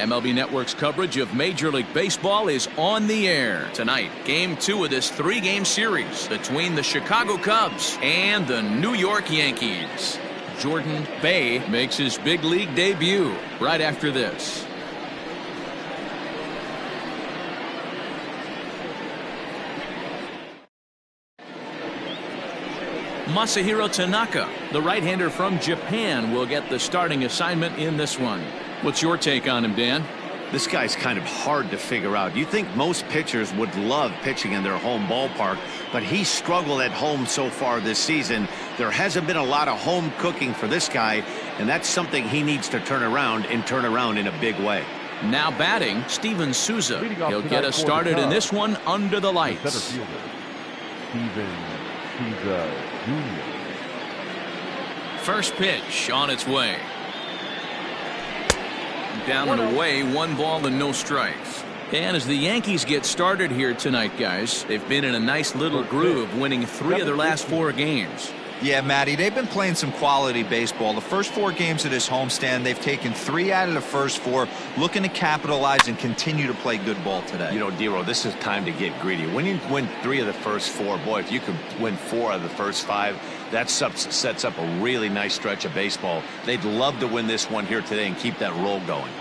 MLB Network's coverage of Major League Baseball is on the air. Tonight, Game 2 of this 3-game series between the Chicago Cubs and the New York Yankees. Jordan Bay makes his big league debut right after this. Masahiro Tanaka, the right-hander from Japan, will get the starting assignment in this one. What's your take on him, Dan? This guy's kind of hard to figure out. You think most pitchers would love pitching in their home ballpark, but he struggled at home so far this season. There hasn't been a lot of home cooking for this guy, and that's something he needs to turn around in a big way. Now batting, Souza. He'll get us started in this one under the lights. Souza Jr. First pitch on its way. Down and away, 1 ball and no strikes. And as the Yankees get started here tonight, guys, they've been in a nice little groove, winning 3 of their last 4 games. Yeah, Matty, they've been playing some quality baseball. The first 4 games of this homestand, they've taken 3 out of the first 4, looking to capitalize and continue to play good ball today. You know, Dero, this is time to get greedy. When you win 3 of the first 4, boy, if you could win 4 of the first 5, that sets up a really nice stretch of baseball. They'd love to win this one here today and keep that roll going.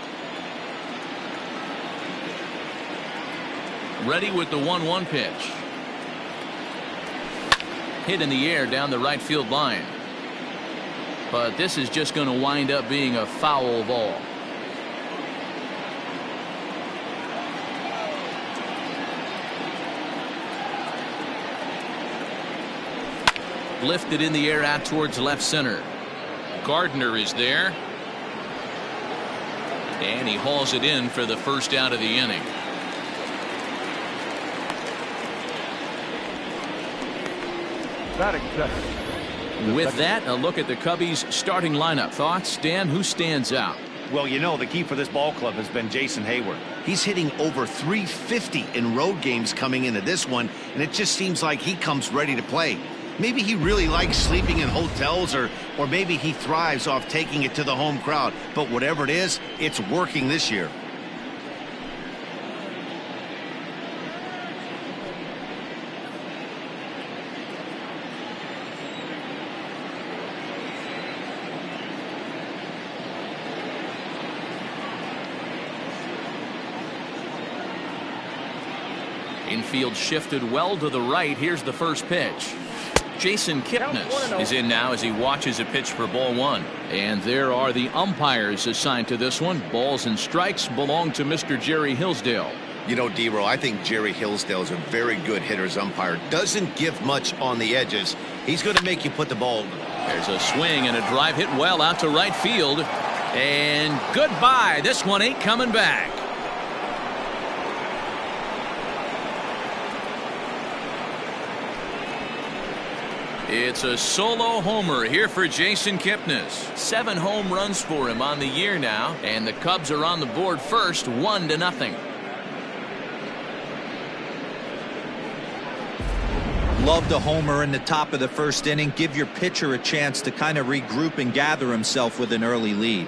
Ready with the 1-1 pitch. Hit in the air down the right field line. But this is just going to wind up being a foul ball. Lifted in the air out towards left center. Gardner is there. And he hauls it in for the first out of the inning. With that, a look at the Cubbies' starting lineup. Thoughts, Dan? Who stands out? Well, you know, the key for this ball club has been Jason Hayward. He's hitting over .350 in road games coming into this one, and it just seems like he comes ready to play. Maybe he really likes sleeping in hotels, or maybe he thrives off taking it to the home crowd. But whatever it is, it's working this year. Infield shifted well to the right. Here's the first pitch. Jason Kipnis is in now as he watches a pitch for ball 1. And there are the umpires assigned to this one. Balls and strikes belong to Mr. Jerry Hillsdale. You know, Dero, I think Jerry Hillsdale is a very good hitter's umpire. Doesn't give much on the edges. He's going to make you put the ball. There's a swing and a drive hit well out to right field. And goodbye. This one ain't coming back. It's a solo homer here for Jason Kipnis. 7 home runs for him on the year now, and the Cubs are on the board first, 1-0. Love the homer in the top of the first inning. Give your pitcher a chance to kind of regroup and gather himself with an early lead.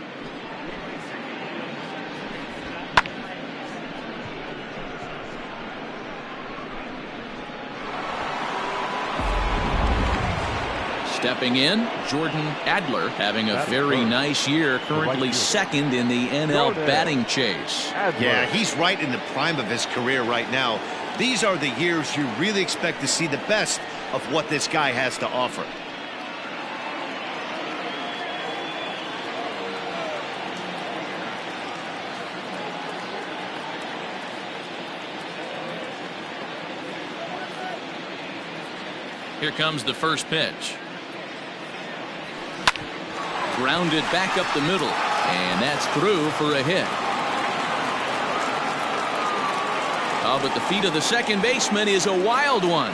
Stepping in, Jordan Adler having a very nice year, currently 2nd in the NL batting chase. Yeah, he's right in the prime of his career right now. These are the years you really expect to see the best of what this guy has to offer. Here comes the first pitch. Grounded back up the middle, and that's through for a hit. Oh, but the feet of the second baseman is a wild one.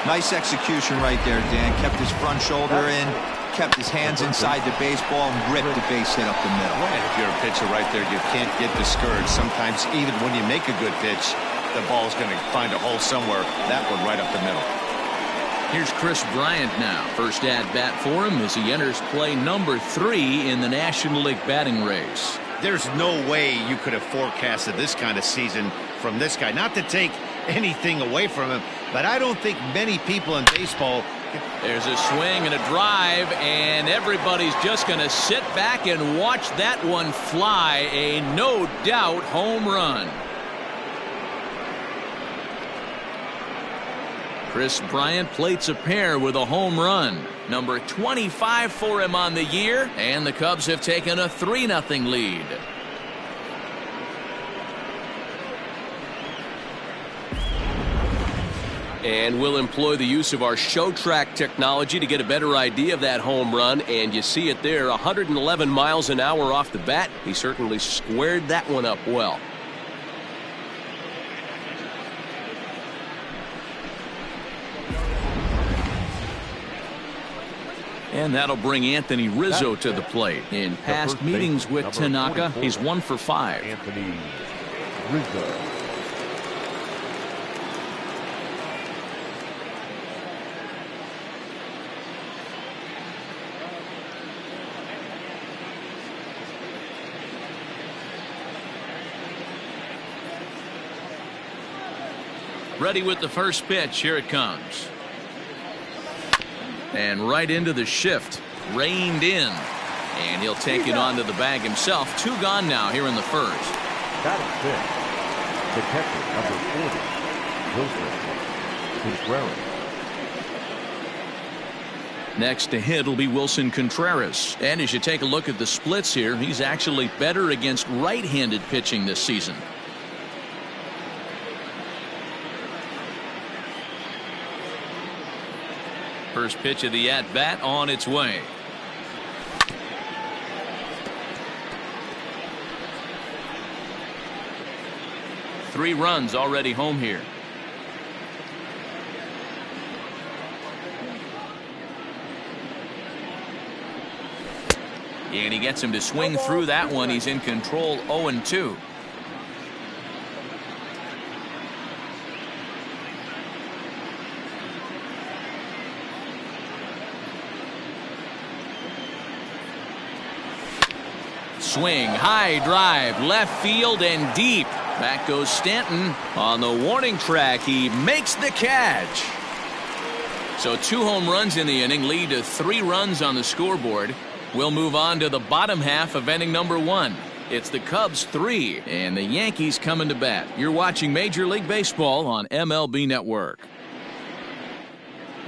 Nice execution right there, Dan. Kept his front shoulder in, kept his hands inside the baseball, and ripped the base hit up the middle. And if you're a pitcher right there, you can't get discouraged. Sometimes even when you make a good pitch, the ball's going to find a hole somewhere. That one right up the middle. Here's Chris Bryant now. First at bat for him as he enters play number 3 in the National League batting race. There's no way you could have forecasted this kind of season from this guy. Not to take anything away from him, but I don't think many people in baseball. There's a swing and a drive, and everybody's just going to sit back and watch that one fly. A no doubt home run. Chris Bryant plates a pair with a home run. Number 25 for him on the year, and the Cubs have taken a 3-0 lead. And we'll employ the use of our show track technology to get a better idea of that home run. And you see it there, 111 miles an hour off the bat. He certainly squared that one up well. And that'll bring Anthony Rizzo to the plate. In past meetings with Tanaka, he's 1 for 5. Anthony Rizzo. Ready with the first pitch. Here it comes. And right into the shift. Reined in. And he'll take it onto the bag himself. 2 gone now here in the first. Batting fifth, the catcher, number 40, Wilson Contreras. Next to hit will be Wilson Contreras. And as you take a look at the splits here, he's actually better against right-handed pitching this season. First pitch of the at-bat on its way. Three runs already home here. And he gets him to swing through that one. He's in control, 0-2. Swing, high drive, left field and deep. Back goes Stanton on the warning track. He makes the catch. So 2 home runs in the inning lead to 3 runs on the scoreboard. We'll move on to the bottom half of inning number 1. It's the Cubs 3 and the Yankees coming to bat. You're watching Major League Baseball on MLB Network.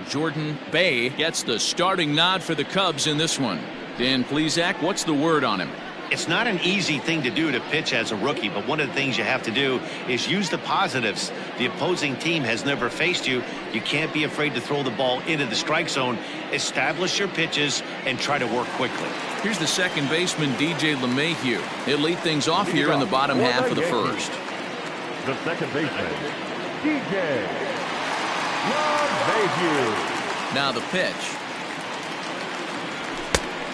Jordan Bay gets the starting nod for the Cubs in this one. Dan Plesac, what's the word on him? It's not an easy thing to do to pitch as a rookie, but one of the things you have to do is use the positives. The opposing team has never faced you. You can't be afraid to throw the ball into the strike zone. Establish your pitches and try to work quickly. Here's the second baseman, DJ Lemahieu. He'll lead things off here in the bottom half of the first. The second baseman, DJ Lemahieu. Now the pitch.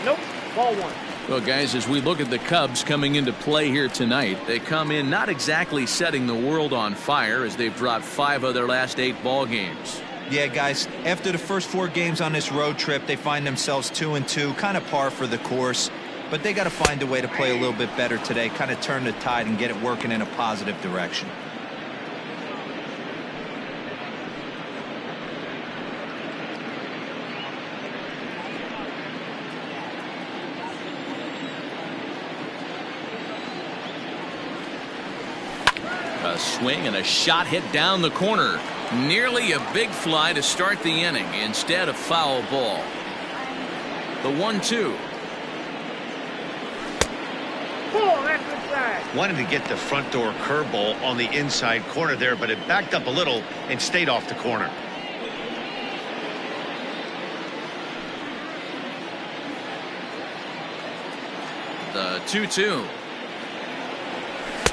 Nope, ball 1. Well, guys, as we look at the Cubs coming into play here tonight, they come in not exactly setting the world on fire as they've dropped 5 of their last 8 ball games. Yeah, guys, after the first 4 games on this road trip, they find themselves 2-2, kind of par for the course. But they got to find a way to play a little bit better today, kind of turn the tide and get it working in a positive direction. A swing and a shot hit down the corner. Nearly a big fly to start the inning. Instead, a foul ball. The 1-2. Wanted to get the front door curveball on the inside corner there, but it backed up a little and stayed off the corner. The 2-2.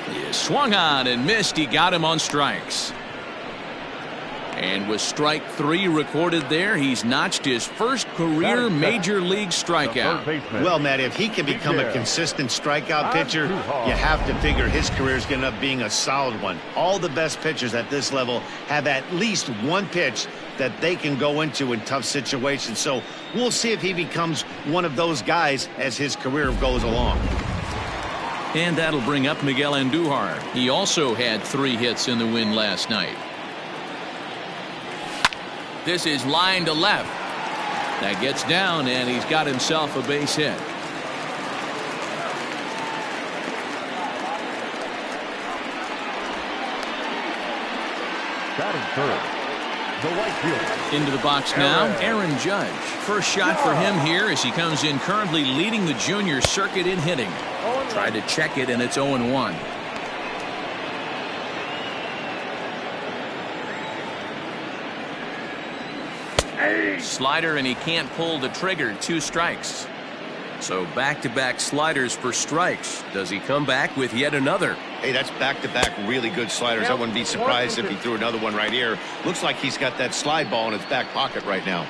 He swung on and missed. He got him on strikes. And with strike 3 recorded there, he's notched his first career major league strikeout. Well, Matt, if he can become a consistent strikeout pitcher, you have to figure his career is going to end up being a solid one. All the best pitchers at this level have at least one pitch that they can go into in tough situations. So we'll see if he becomes one of those guys as his career goes along. And that'll bring up Miguel Andujar. He also had 3 hits in the win last night. This is line to left. That gets down, and he's got himself a base hit. Batting third, the right fielder. Into the box now, Aaron Judge. First shot for him here as he comes in currently leading the junior circuit in hitting. Tried to check it, and it's 0-1. Slider, and he can't pull the trigger. 2 strikes. So back-to-back sliders for strikes. Does he come back with yet another? Hey, that's back-to-back really good sliders. I wouldn't be surprised if he threw another one right here. Looks like he's got that slide ball in his back pocket right now.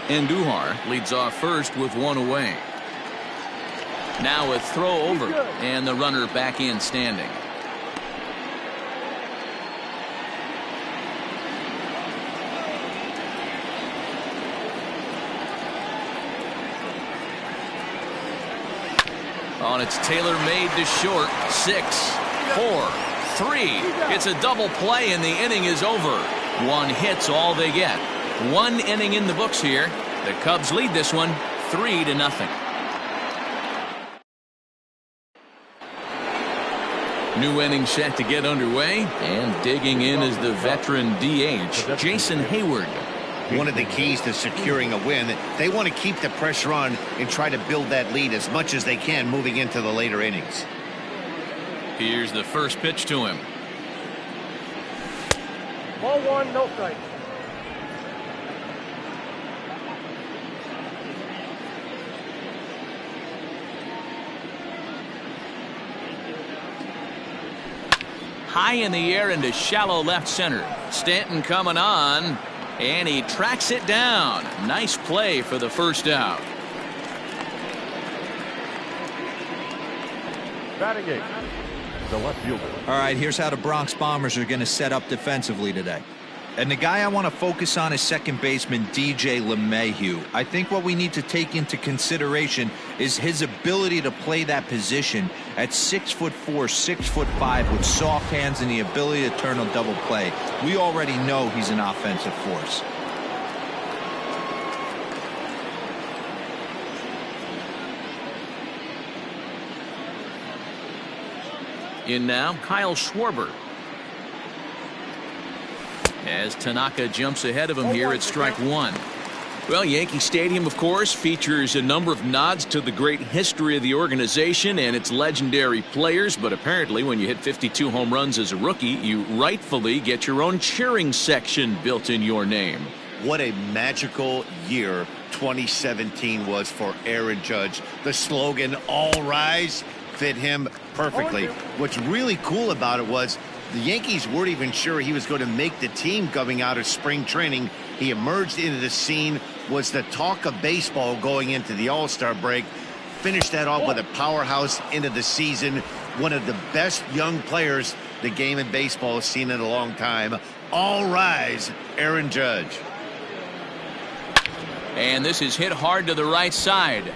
Andujar leads off first with 1 away. Now a throw over, and the runner back in standing. On its tailor-made to short. 6, 4, 3. It's a double play, and the inning is over. 1 hit's all they get. 1 inning in the books here. The Cubs lead this one 3-0. New inning set to get underway, and digging in is the veteran DH, Jason Hayward. One of the keys to securing a win, they want to keep the pressure on and try to build that lead as much as they can moving into the later innings. Here's the first pitch to him. Ball 1, no strike. High in the air into shallow left center. Stanton coming on. And he tracks it down. Nice play for the first out. Batting 8, the left fielder. All right, here's how the Bronx Bombers are going to set up defensively today. And the guy I want to focus on is second baseman DJ Lemahieu. I think what we need to take into consideration is his ability to play that position at 6'4", 6'5", with soft hands and the ability to turn a double play. We already know he's an offensive force. In now, Kyle Schwarber. As Tanaka jumps ahead of him here at strike 1. Well, Yankee Stadium, of course, features a number of nods to the great history of the organization and its legendary players, but apparently when you hit 52 home runs as a rookie, you rightfully get your own cheering section built in your name. What a magical year 2017 was for Aaron Judge. The slogan, "All Rise," fit him perfectly. What's really cool about it was the Yankees weren't even sure he was going to make the team coming out of spring training. He emerged into the scene, was the talk of baseball going into the All-Star break, finished that off with a powerhouse into the season. One of the best young players the game of baseball has seen in a long time. All rise, Aaron Judge. And this is hit hard to the right side.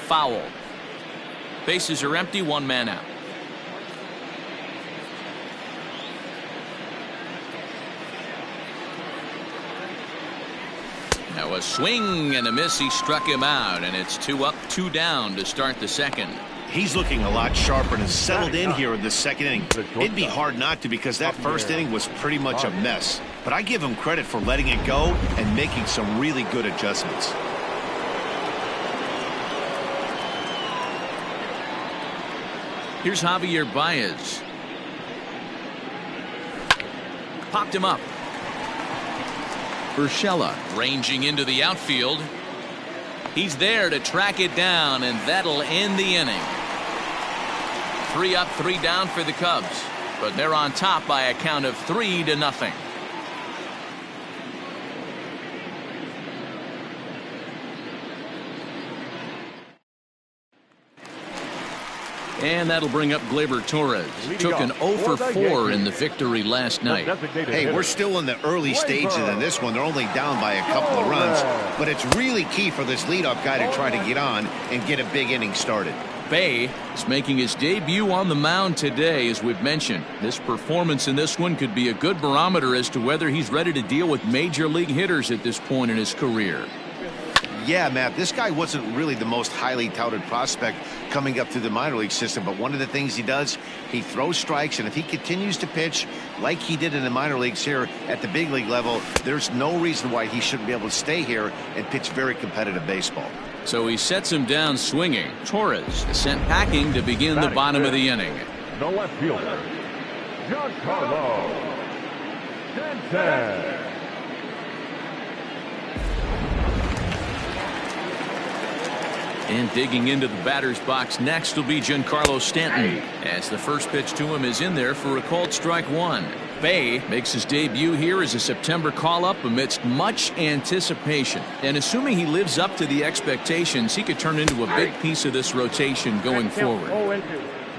Foul. Bases are empty, 1 man out. Now a swing and a miss. He struck him out, and it's 2 up, 2 down to start the second. He's looking a lot sharper and has settled in here in the second inning. It'd be hard not to, because that first inning was pretty much a mess. But I give him credit for letting it go and making some really good adjustments. Here's Javy Baez. Popped him up. Urshela ranging into the outfield. He's there to track it down, and that'll end the inning. 3 up, 3 down for the Cubs, but they're on top by a count of 3-0. And that'll bring up Gleyber Torres. Took an 0 for 4 in the victory last night. Hey, we're still in the early stages in this one. They're only down by a couple of runs, but it's really key for this leadoff guy to try to get on and get a big inning started. Baez is making his debut on the mound today, as we've mentioned. This performance in this one could be a good barometer as to whether he's ready to deal with major league hitters at this point in his career. Yeah, Matt, this guy wasn't really the most highly touted prospect coming up through the minor league system, but one of the things he does, he throws strikes, and if he continues to pitch like he did in the minor leagues here at the big league level, there's no reason why he shouldn't be able to stay here and pitch very competitive baseball. So he sets him down swinging. Torres is sent packing to begin the bottom of the inning. The left fielder, Giancarlo Stanton. And digging into the batter's box next will be Giancarlo Stanton, as the first pitch to him is in there for a called strike one. Baez makes his debut here as a September call-up amidst much anticipation. And assuming he lives up to the expectations, he could turn into a big piece of this rotation going forward.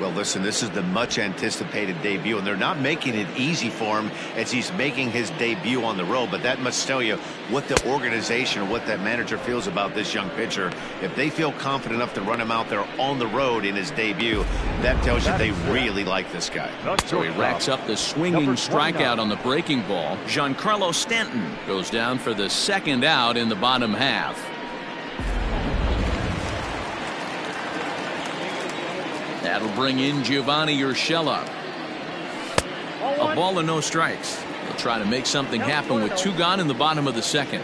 Well, listen, this is the much anticipated debut, and they're not making it easy for him as he's making his debut on the road, but that must tell you what the organization or what that manager feels about this young pitcher. If they feel confident enough to run him out there on the road in his debut, that tells you they really like this guy. So he racks up the swinging strikeout on the breaking ball. Giancarlo Stanton goes down for the second out in the bottom half. That'll bring in Giovanni Urshela. A ball and no strikes. They'll try to make something happen with 2 gone in the bottom of the second.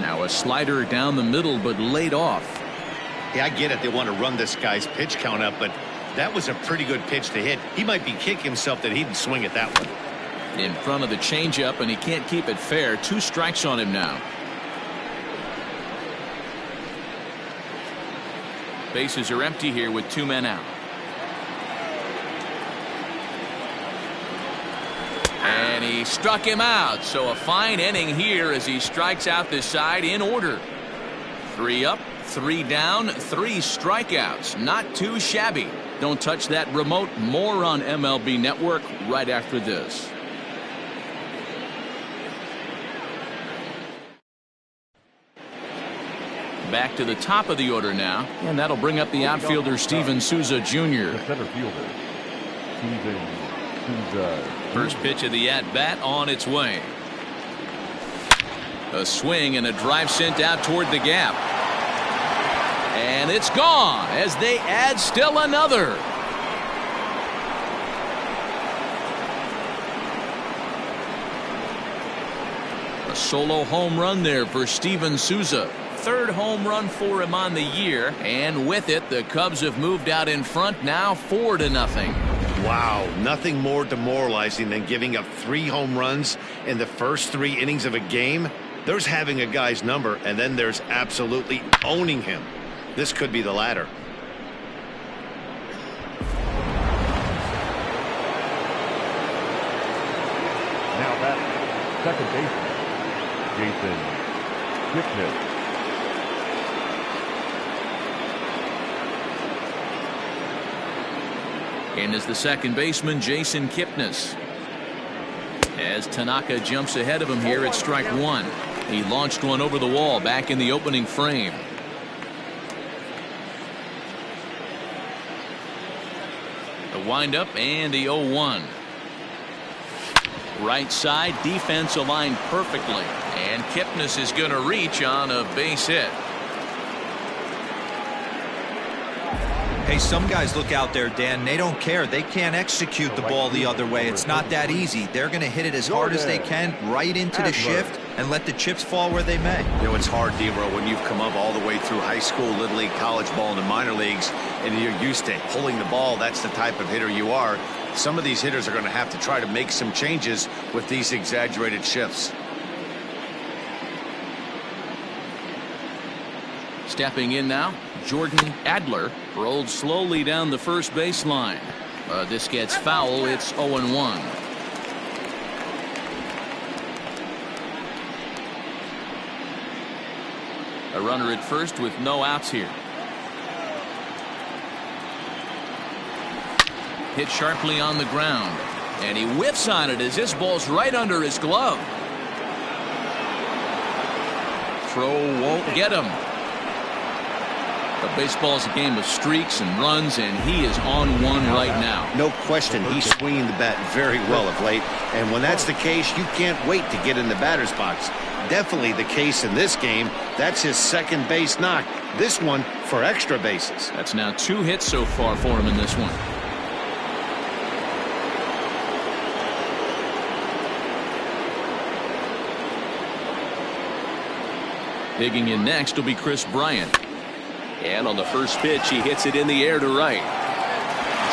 Now a slider down the middle, but laid off. Yeah, I get it. They want to run this guy's pitch count up, but that was a pretty good pitch to hit. He might be kicking himself that he didn't swing at that one. In front of the changeup, and he can't keep it fair. 2 strikes on him now. Bases are empty here with 2 men out. And he struck him out. So a fine inning here as he strikes out this side in order. 3 up, 3 down, 3 strikeouts. Not too shabby. Don't touch that remote. More on MLB Network right after this. Back to the top of the order now, and that'll bring up the outfielder Steven Souza Jr. The center fielder, Steven Souza. First pitch of the at-bat on its way. A swing and a drive sent out toward the gap. And it's gone as they add still another. A solo home run there for Steven Souza. 3rd home run for him on the year, and with it the Cubs have moved out in front now 4-0. Wow, nothing more demoralizing than giving up 3 home runs in the first 3 innings of a game. There's having a guy's number, and then there's absolutely owning him. This could be the latter. Now that's second baseman, Jason Kipnis. In is the second baseman, Jason Kipnis. As Tanaka jumps ahead of him here at strike 1. He launched one over the wall back in the opening frame. The windup and the 0-1. Right side, defense aligned perfectly. And Kipnis is going to reach on a base hit. Hey, some guys look out there, Dan, they don't care. They can't execute the ball the other way. It's not that easy. They're going to hit it as hard as they can right into the shift and let the chips fall where they may. You know, it's hard, D-Bro, when you've come up all the way through high school, little league, college ball, and the minor leagues, and you're used to pulling the ball. That's the type of hitter you are. Some of these hitters are going to have to try to make some changes with these exaggerated shifts. Stepping in now, Jordan Adler rolled slowly down the first baseline. This gets foul. It's 0-1. A runner at first with no outs here. Hit sharply on the ground. And he whiffs on it as this ball's right under his glove. Throw won't get him. But baseball's a game of streaks and runs, and he is on one right now. No question, he's swinging the bat very well of late. And when that's the case, you can't wait to get in the batter's box. Definitely the case in this game. That's his second base knock. This one for extra bases. That's now 2 hits so far for him in this one. Digging in next will be Kris Bryant. And on the first pitch, he hits it in the air to right.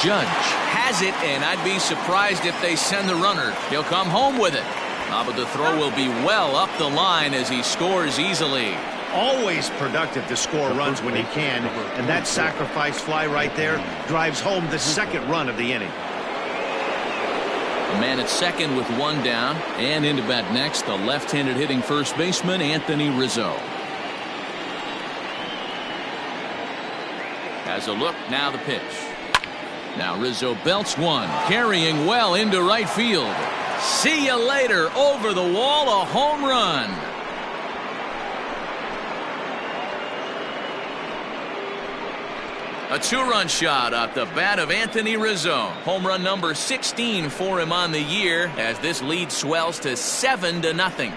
Judge has it, and I'd be surprised if they send the runner. He'll come home with it. But the throw will be well up the line as he scores easily. Always productive to score runs when he can, and that sacrifice fly right there drives home the second run of the inning. A man at second with 1 down, and into bat next, the left-handed hitting first baseman, Anthony Rizzo. Has a look, now the pitch. Now Rizzo belts one, carrying well into right field. See you later, over the wall, a home run. A 2-run shot at the bat of Anthony Rizzo. Home run number 16 for him on the year as this lead swells to 7-0.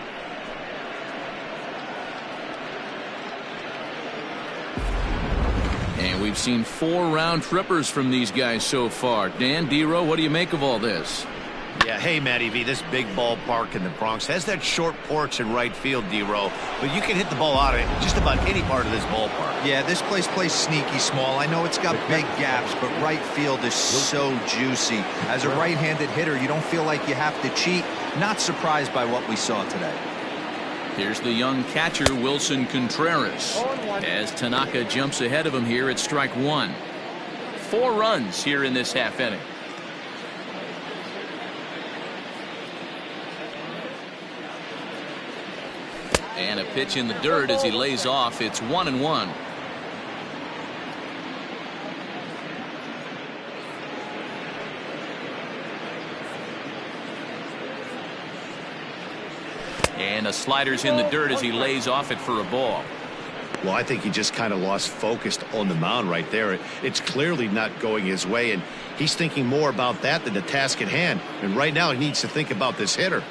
And we've seen 4 round trippers from these guys so far. Dan, D-Row, what do you make of all this? Yeah, hey, Matty V, this big ballpark in the Bronx has that short porch in right field, D-Row, but you can hit the ball out of just about any part of this ballpark. Yeah, this place plays sneaky small. I know it's got big gaps, but right field is so juicy. As a right-handed hitter, you don't feel like you have to cheat. Not surprised by what we saw today. Here's the young catcher, Wilson Contreras, as Tanaka jumps ahead of him here at strike 1. 4 runs here in this half inning. And a pitch in the dirt as he lays off. It's 1-1. And a slider's in the dirt as he lays off it for a ball. Well, I think he just kind of lost focus on the mound right there. It's clearly not going his way, and he's thinking more about that than the task at hand. And right now he needs to think about this hitter.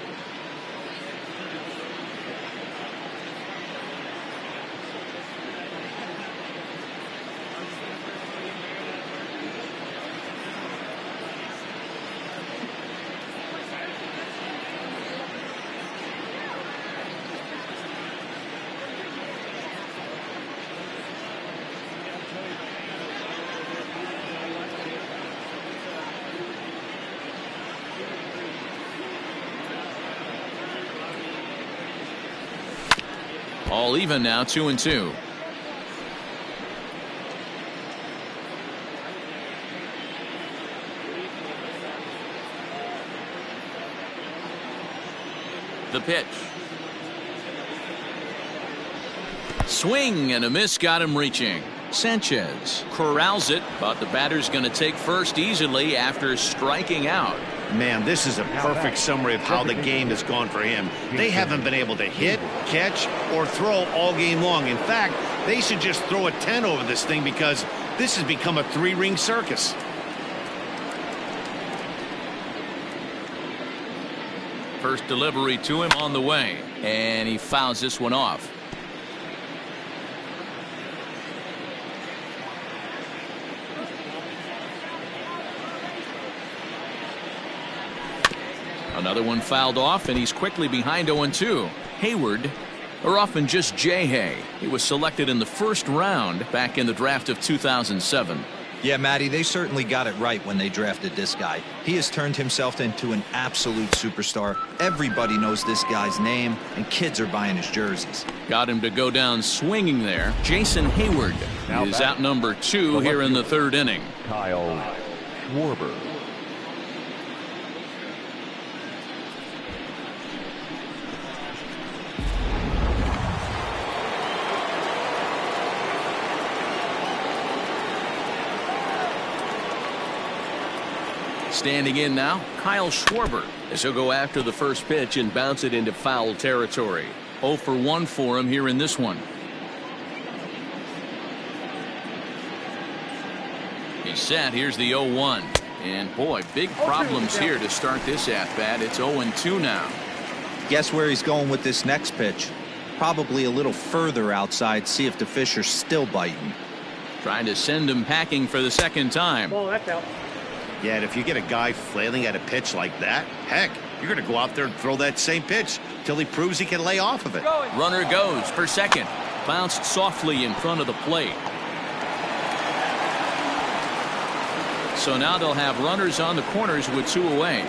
All even now, 2-2. The pitch. Swing and a miss got him reaching. Sanchez corrals it, but the batter's going to take first easily after striking out. Man, this is a perfect summary of how the game has gone for him. They haven't been able to hit, catch, or throw all game long. In fact, they should just throw a 10 over this thing because this has become a 3-ring circus. First delivery to him on the way, and he fouls this one off. Another one fouled off, and he's quickly behind 0-2. Hayward, or often just J-Hay. He was selected in the first round back in the draft of 2007. Yeah, Matty, they certainly got it right when they drafted this guy. He has turned himself into an absolute superstar. Everybody knows this guy's name, and kids are buying his jerseys. Got him to go down swinging there. Jason Hayward is out number 2 here in the 3rd inning. Kyle Schwarber. Standing in now, Kyle Schwarber, As he'll go after the first pitch and bounce it into foul territory. 0 for 1 for him here in this one. He's set. Here's the 0-1. And boy, big problems here to start this at-bat. It's 0-2 now. Guess where he's going with this next pitch? Probably a little further outside, see if the fish are still biting. Trying to send him packing for the second time. Ball, that's out. Yeah, and if you get a guy flailing at a pitch like that, heck, you're going to go out there and throw that same pitch till he proves he can lay off of it. Runner goes for second. Bounced softly in front of the plate. So now they'll have runners on the corners with 2 away.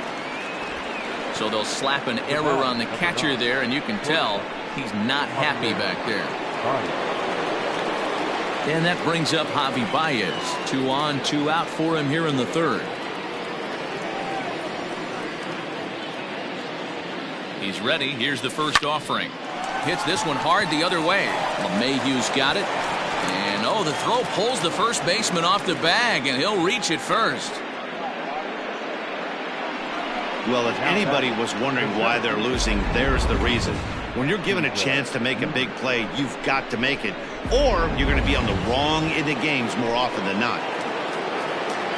So they'll slap an error on the catcher there, and you can tell he's not happy back there. And that brings up Javy Baez. 2 on, 2 out for him here in the third. He's ready. Here's the first offering. Hits this one hard the other way. Lemahieu's got it. And oh, the throw pulls the first baseman off the bag, and he'll reach it first. Well, if anybody was wondering why they're losing, there's the reason. When you're given a chance to make a big play, you've got to make it, or you're going to be on the wrong end of games more often than not.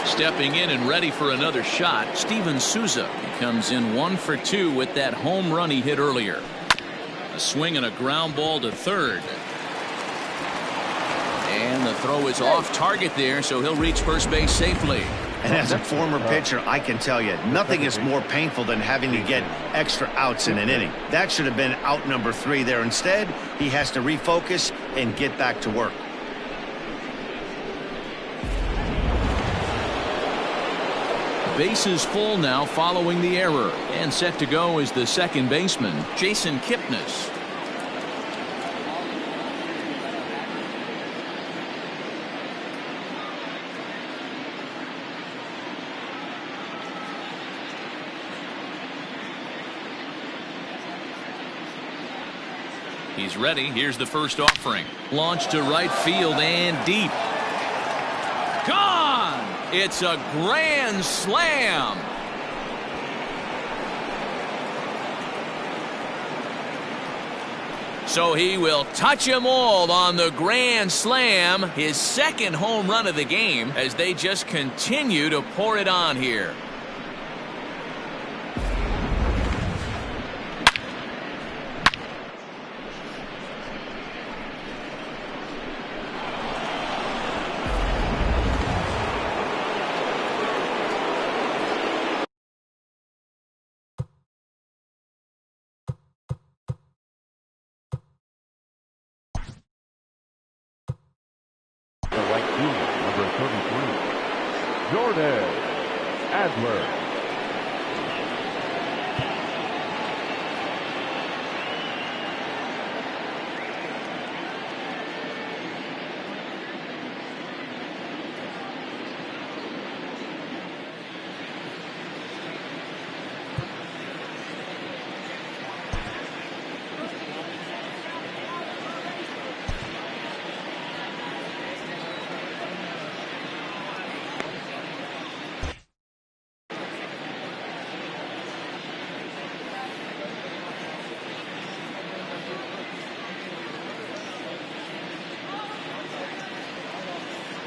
Stepping in and ready for another shot, Souza. He comes in 1 for 2 with that home run he hit earlier. A swing and a ground ball to third. And the throw is off target there, so he'll reach first base safely. And as a former pitcher, I can tell you, nothing is more painful than having to get extra outs in an inning. That should have been out number 3 there. Instead, he has to refocus and get back to work. Bases full now following the error. And set to go is the second baseman, Kipnis. He's ready. Here's the first offering. Launched to right field and deep. Gone! It's a grand slam. So he will touch them all on the grand slam. His second home run of the game as they just continue to pour it on here. Adler.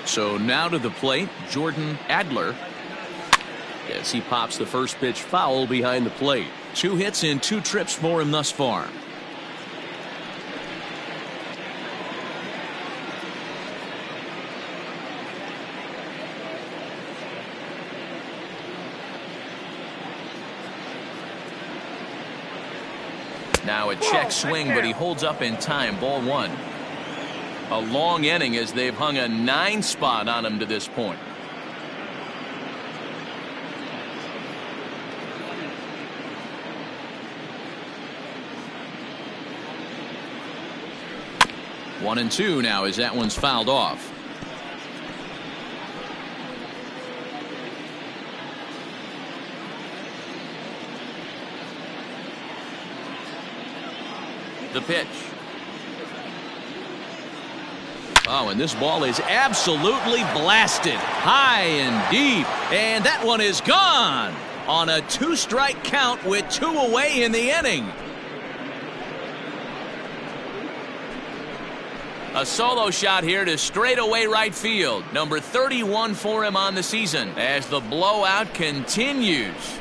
So now to the plate, Adler. As he pops the first pitch foul behind the plate. 2 hits and 2 trips for him thus far. Now a check swing, but he holds up in time. Ball 1. A long inning as they've hung a 9 spot on him to this point. One and 2 now as that one's fouled off. The pitch. Oh, and this ball is absolutely blasted high and deep, and that one is gone on a 2-strike count with 2 away in the inning. A solo shot here to straightaway right field. Number 31 for him on the season as the blowout continues.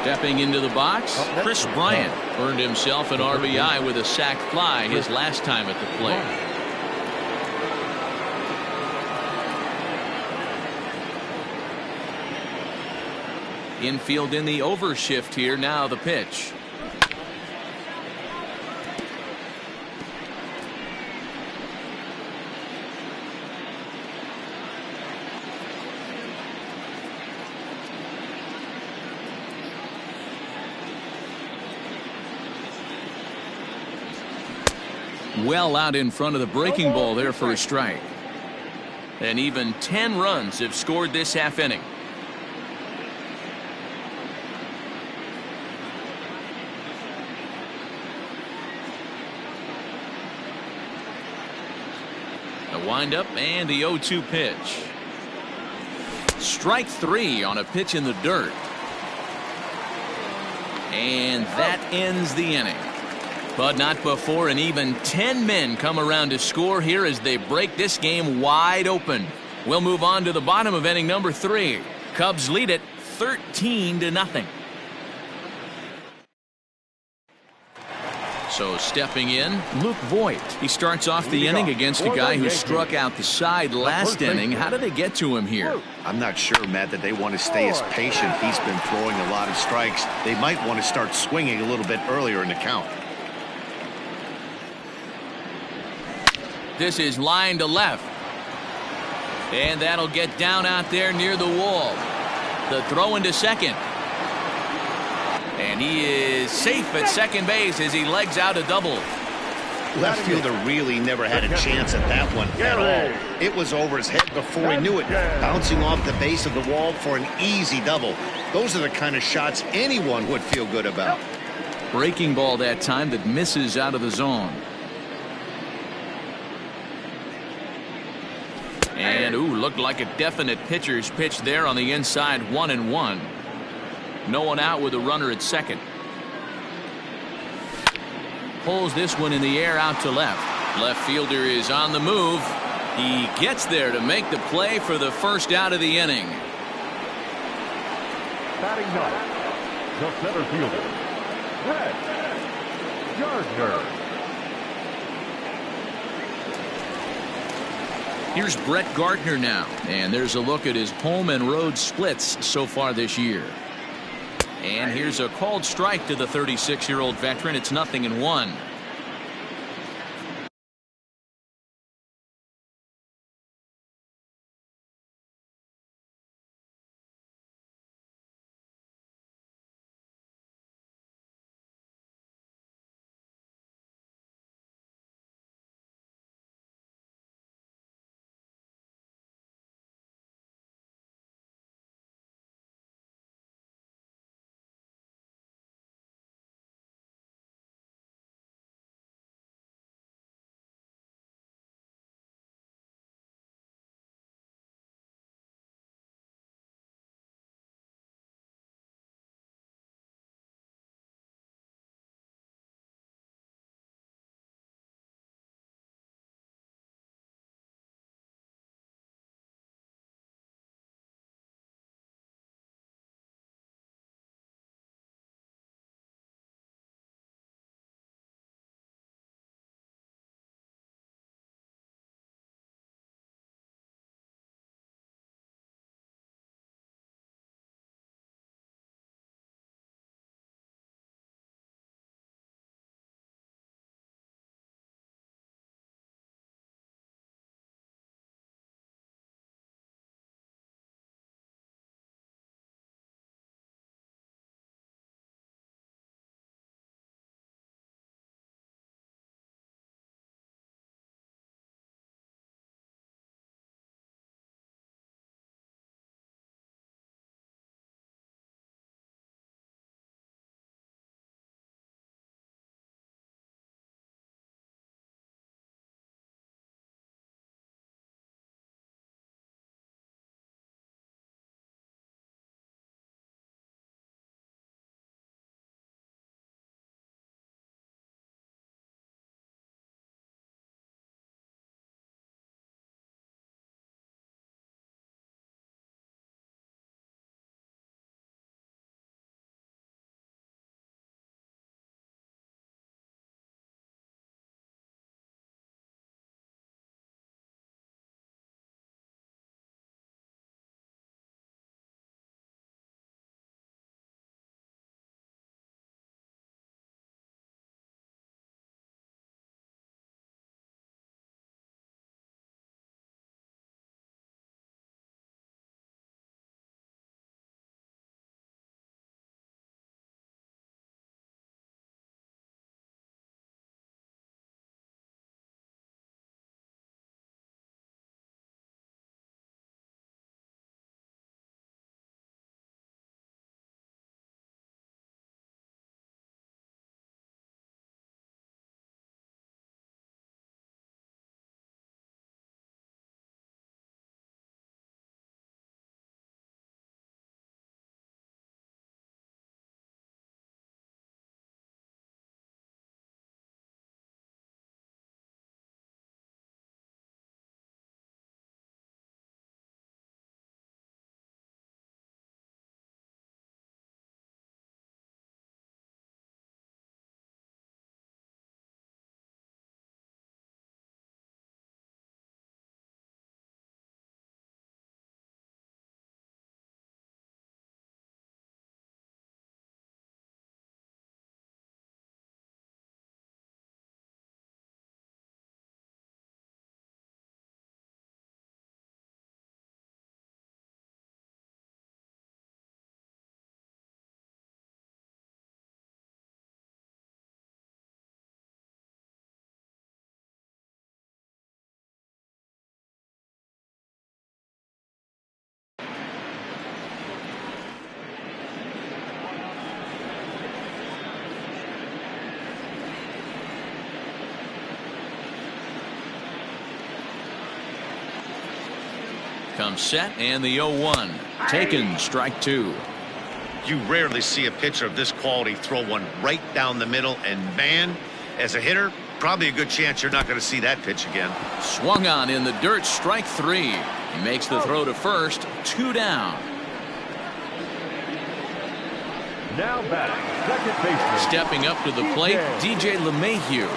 Stepping into the box, Kris Bryant earned himself an RBI with a sac fly his last time at the plate. Infield in the overshift here. Now the pitch. Well out in front of the breaking ball there for a strike. And even 10 runs have scored this half inning. The windup and the 0-2 pitch. Strike 3 on a pitch in the dirt. And that ends the inning. But not before an even 10 men come around to score here as they break this game wide open. We'll move on to the bottom of inning number 3. Cubs lead it 13-0. So stepping in, Luke Voigt. He starts off the inning against a guy who struck out the side last inning. How did they get to him here? I'm not sure, Matt, that they want to stay as patient. He's been throwing a lot of strikes. They might want to start swinging a little bit earlier in the count. This is line to left. And that'll get down out there near the wall. The throw into second. And he is safe at second base as he legs out a double. Left fielder really never had a chance at that one at all. It was over his head before he knew it, bouncing off the base of the wall for an easy double. Those are the kind of shots anyone would feel good about. Breaking ball that time that misses out of the zone. And looked like a definite pitcher's pitch there on the inside. 1-1. No one out with a runner at second. Pulls this one in the air out to left. Left fielder is on the move. He gets there to make the play for the first out of the inning. Batting ninth, the center fielder, Gardner. Here's Brett Gardner now, and there's a look at his home and road splits so far this year. And here's a called strike to the 36-year-old veteran. It's 0-1. comes set, and the 0-1. Taken, strike 2. You rarely see a pitcher of this quality throw one right down the middle, and man, as a hitter, probably a good chance you're not going to see that pitch again. Swung on in the dirt, strike 3. He makes the throw to first, 2 down. Now batting, second baseman. Stepping up to the plate, DJ Lemahieu.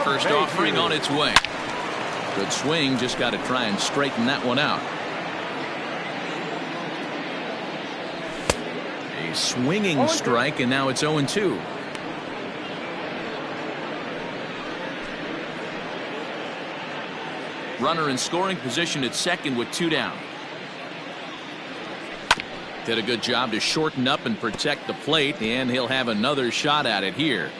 First offering on its way. Good swing, just got to try and straighten that one out. A swinging strike, and now it's 0-2. Runner in scoring position at second with 2 down. Did a good job to shorten up and protect the plate, and he'll have another shot at it here.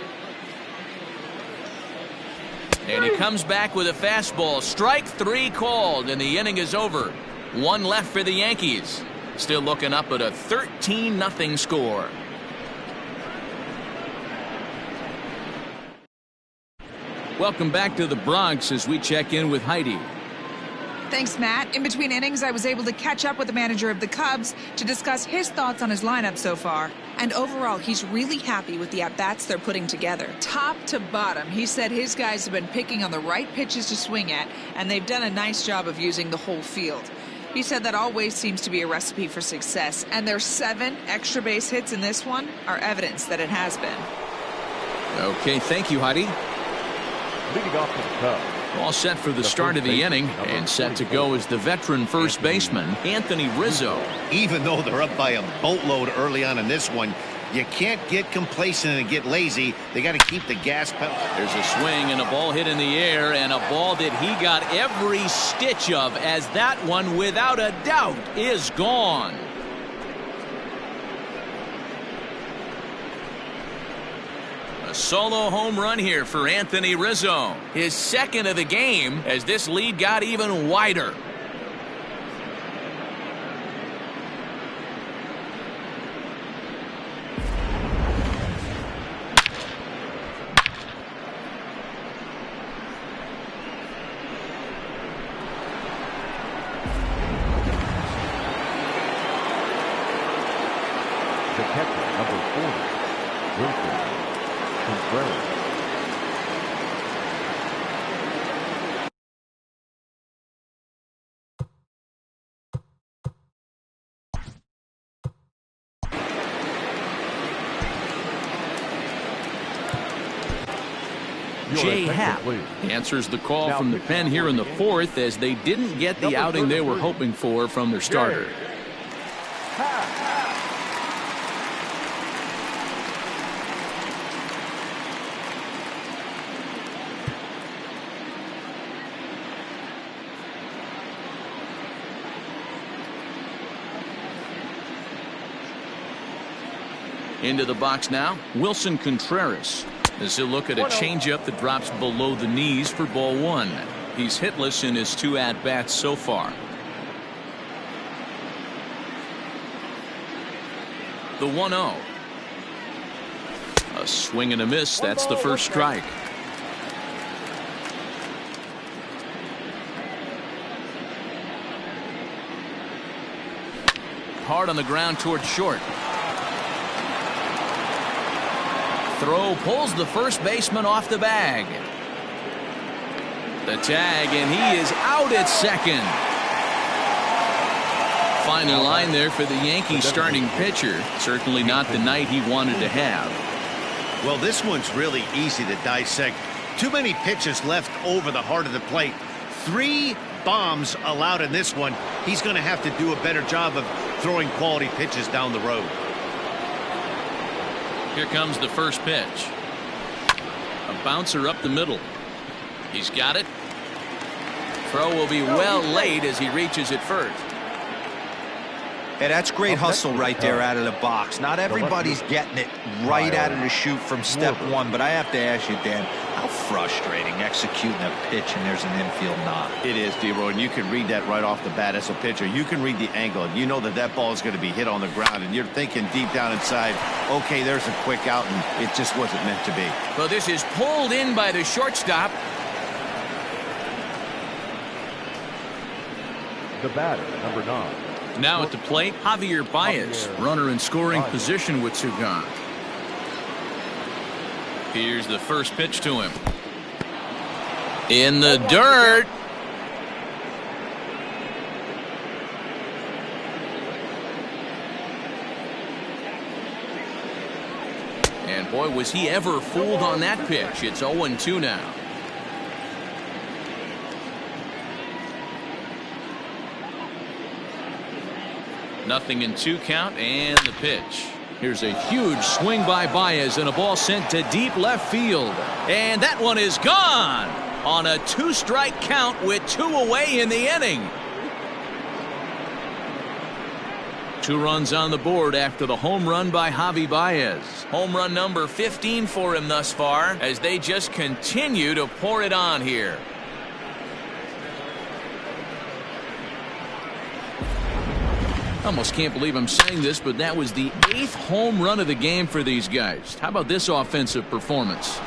And he comes back with a fastball. Strike 3 called, and the inning is over. 1 left for the Yankees. Still looking up at a 13-0 score. Welcome back to the Bronx as we check in with Heidi. Thanks, Matt. In between innings, I was able to catch up with the manager of the Cubs to discuss his thoughts on his lineup so far. And overall, he's really happy with the at-bats they're putting together. Top to bottom, he said his guys have been picking on the right pitches to swing at, and they've done a nice job of using the whole field. He said that always seems to be a recipe for success, and their 7 extra base hits in this one are evidence that it has been. Okay, thank you, Heidi. Leading off for the Cubs. All set for the start of the inning, and set to go is the veteran first baseman, Anthony Rizzo. Even though they're up by a boatload early on in this one, you can't get complacent and get lazy. They got to keep the gas pedal. There's a swing and a ball hit in the air, and a ball that he got every stitch of, as that one, without a doubt, is gone. A solo home run here for Anthony Rizzo. His second of the game, as this lead got even wider. The catcher, number 40, Contreras. Jay Happ answers the call from the pen here in the 4th, as they didn't get the outing they were hoping for from their starter. Into the box now, Wilson Contreras, as he'll look at a changeup that drops below the knees for ball 1. He's hitless in his 2 at-bats so far. The 1-0. A swing and a miss. That's the first strike. Hard on the ground toward short. Throw pulls the first baseman off the bag. The tag, and he is out at second. Final line there for the Yankees starting pitcher. Certainly not the night he wanted to have. Well, this one's really easy to dissect. Too many pitches left over the heart of the plate. 3 bombs allowed in this one. He's going to have to do a better job of throwing quality pitches down the road. Here comes the first pitch. A bouncer up the middle. He's got it. Throw will be well late as he reaches it first. Hey, that's great hustle right there out of the box. Not everybody's getting it right out of the chute from step 1, but I have to ask you, Dan, how frustrating executing a pitch and there's an infield knock. It is, D-Roy, and you can read that right off the bat as a pitcher. You can read the angle. You know that that ball is going to be hit on the ground, and you're thinking deep down inside, okay, there's a quick out, and it just wasn't meant to be. Well, this is pulled in by the shortstop. The batter, number 9. Now at the plate, Javy Baez, runner in scoring position with 2 gone. Here's the first pitch to him. In the dirt. And boy, was he ever fooled on that pitch. It's 0-2 now. Nothing in 2 count, and the pitch. Here's a huge swing by Baez and a ball sent to deep left field. And that one is gone on a 2-strike count with 2 away in the inning. 2 runs on the board after the home run by Javy Baez. Home run number 15 for him thus far as they just continue to pour it on here. Almost can't believe I'm saying this, but that was the 8th home run of the game for these guys. How about this offensive performance?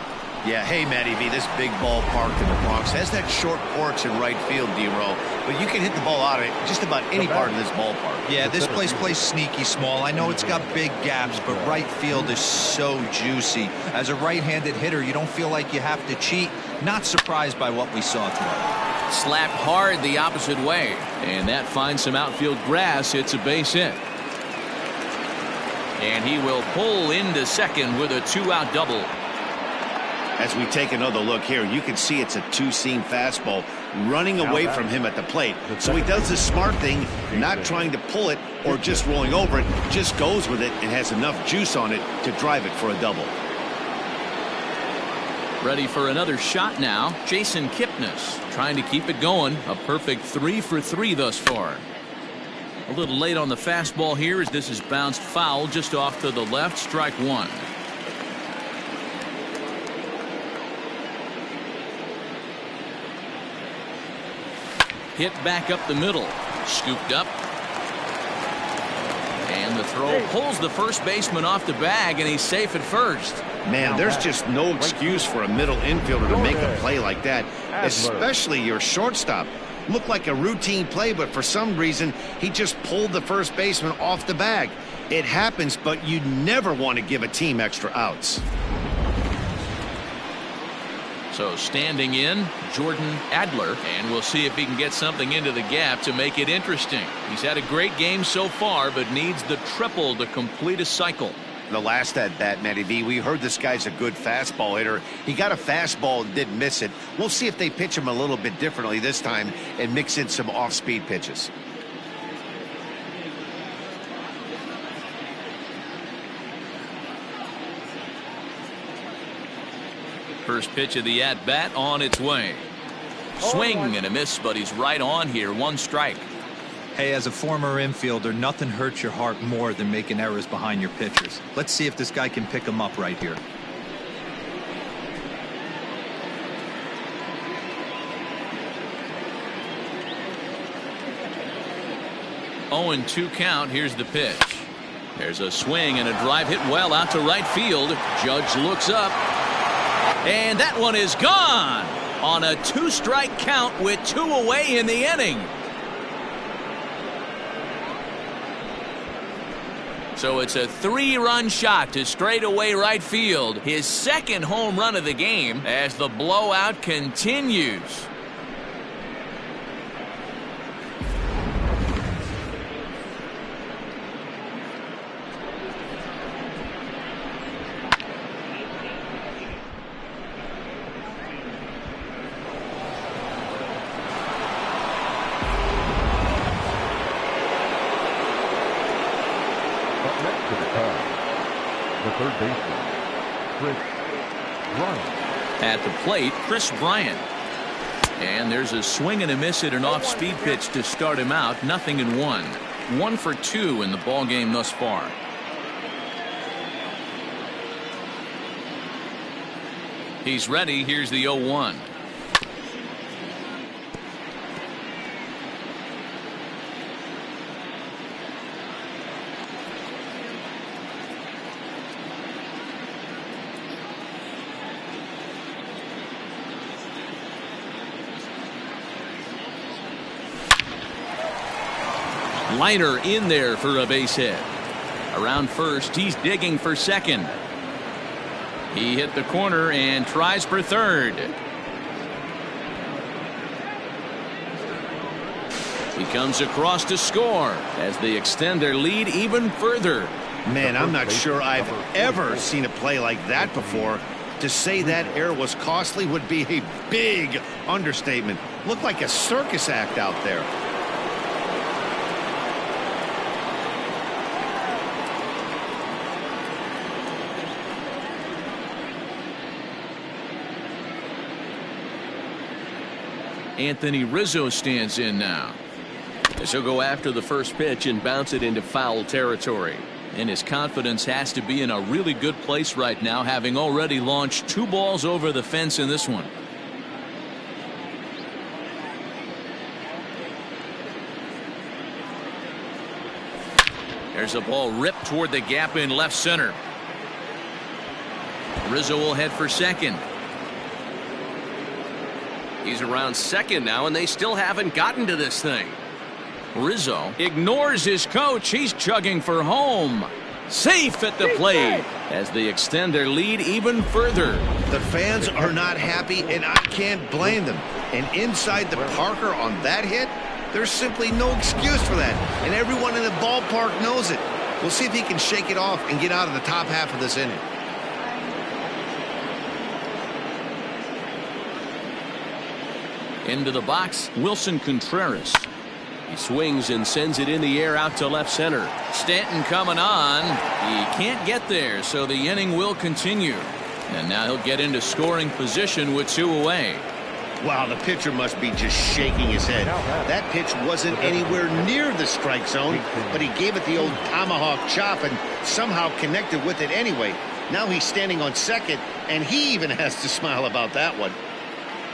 Yeah, hey, Matty V, this big ballpark in the Bronx has that short porch in right field, D-Row, but you can hit the ball out of it just about any part of this ballpark. Yeah, this place plays sneaky small. I know it's got big gaps, but right field is so juicy. As a right-handed hitter, you don't feel like you have to cheat. Not surprised by what we saw today. Slapped hard the opposite way, and that finds some outfield grass. It's a base hit. And he will pull into second with a 2-out double. As we take another look here, you can see it's a 2-seam fastball running away from him at the plate. So he does the smart thing, not trying to pull it or just rolling over it, just goes with it and has enough juice on it to drive it for a double. Ready for another shot now. Jason Kipnis trying to keep it going. A perfect 3 for 3 thus far. A little late on the fastball here as this is bounced foul just off to the left. Strike 1. Hit back up the middle. Scooped up. And the throw pulls the first baseman off the bag, and he's safe at first. Man, there's just no excuse for a middle infielder to make a play like that, especially your shortstop. Looked like a routine play, but for some reason, he just pulled the first baseman off the bag. It happens, but you never want to give a team extra outs. So standing in, Jordan Adler, and we'll see if he can get something into the gap to make it interesting. He's had a great game so far, but needs the triple to complete a cycle. The last at bat, Matty V, we heard this guy's a good fastball hitter. He got a fastball and didn't miss it. We'll see if they pitch him a little bit differently this time and mix in some off-speed pitches. First pitch of the at-bat on its way. Swing and a miss, but he's right on here. 1 strike. Hey, as a former infielder, nothing hurts your heart more than making errors behind your pitchers. Let's see if this guy can pick them up right here. Oh, and 2 count. Here's the pitch. There's a swing and a drive hit well out to right field. Judge looks up. And that one is gone on a 2-strike count with 2 away in the inning. So it's a 3-run shot to straightaway right field. His 2nd home run of the game as the blowout continues. The third baseman, Bryant. At the plate, Bryant. And there's a swing and a miss at an off-speed pitch to start him out. 0-1. 1 for 2 in the ball game thus far. He's ready. Here's the 0-1. Liner in there for a base hit. Around first, he's digging for second. He hit the corner and tries for third. He comes across to score as they extend their lead even further. Man, I'm not sure I've ever seen a play like that before. To say that error was costly would be a big understatement. Looked like a circus act out there. Anthony Rizzo stands in now. As he'll go after the first pitch and bounce it into foul territory. And his confidence has to be in a really good place right now, having already launched 2 balls over the fence in this one. There's a ball ripped toward the gap in left center. Rizzo will head for second. He's around second now, and they still haven't gotten to this thing. Rizzo ignores his coach. He's chugging for home. Safe at the plate as they extend their lead even further. The fans are not happy, and I can't blame them. And inside the Parker on that hit, there's simply no excuse for that. And everyone in the ballpark knows it. We'll see if he can shake it off and get out of the top half of this inning. Into the box, Wilson Contreras. He swings and sends it in the air out to left center. Stanton coming on. He can't get there, so the inning will continue. And now he'll get into scoring position with 2 away. Wow, the pitcher must be just shaking his head. That pitch wasn't anywhere near the strike zone, but he gave it the old tomahawk chop and somehow connected with it anyway. Now he's standing on second, and he even has to smile about that one.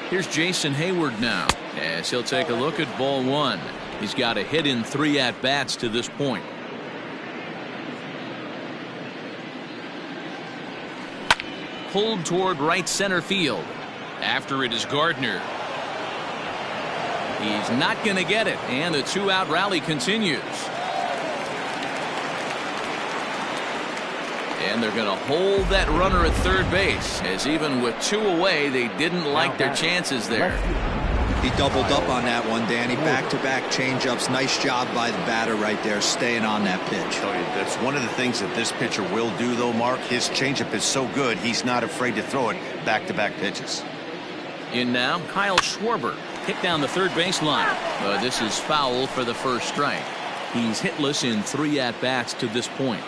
Here's Jason Hayward now, as he'll take a look at ball 1. He's got a hit in 3 at-bats to this point. Pulled toward right center field. After it is Gardner. He's not going to get it, and the 2-out rally continues. And they're going to hold that runner at third base, as even with 2 away, they didn't like their chances there. He doubled up on that one, Danny. Back-to-back changeups. Nice job by the batter right there, staying on that pitch. That's one of the things that this pitcher will do, though, Mark. His changeup is so good, he's not afraid to throw it back-to-back pitches. In now, Kyle Schwarber. Hit down the third baseline. But this is foul for the first strike. He's hitless in 3 at-bats to this point.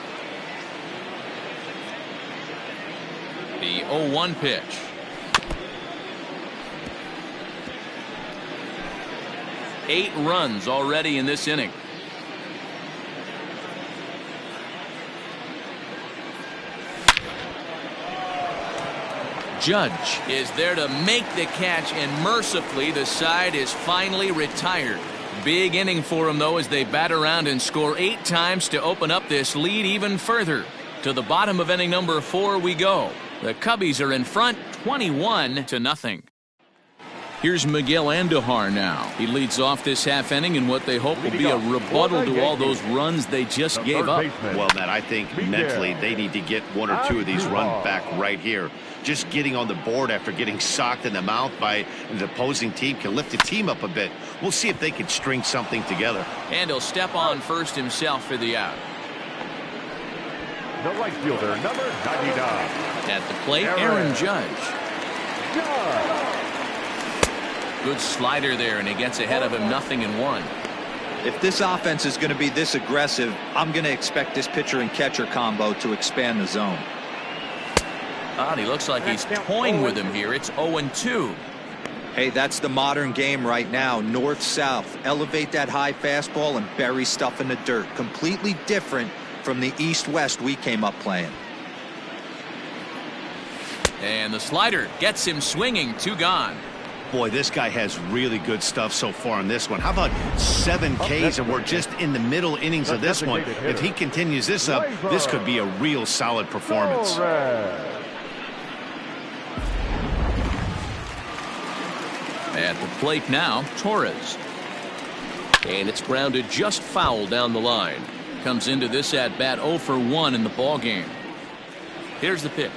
The 0-1 pitch. Eight runs already in this inning. Judge is there to make the catch, and mercifully the side is finally retired. Big inning for him, though, as they bat around and score 8 times to open up this lead even further. To the bottom of inning number 4 we go. The Cubbies are in front 21-0. Here's Miguel Andujar now. He leads off this half inning in what they hope will be a rebuttal to all those runs they just gave up. Well, Matt, I think mentally they need to get 1 or 2 of these runs back right here. Just getting on the board after getting socked in the mouth by the opposing team can lift the team up a bit. We'll see if they can string something together. And he'll step on first himself for the out. The right fielder, number 99. At the plate, Aaron Judge. Good slider there, and he gets ahead of him 0-1. If this offense is going to be this aggressive, I'm going to expect this pitcher and catcher combo to expand the zone. Oh, he looks like he's toying with him here. It's 0-2. Hey, that's the modern game right now. North-south. Elevate that high fastball and bury stuff in the dirt. Completely different from the east-west we came up playing. And the slider gets him swinging. 2 gone. Boy, this guy has really good stuff so far in this one. How about 7 Ks, and we're just in the middle innings of this one. If he continues this up, this could be a real solid performance. At the plate now, Torres. And it's grounded just foul down the line. Comes into this at bat 0 for 1 in the ball game. Here's the pitch.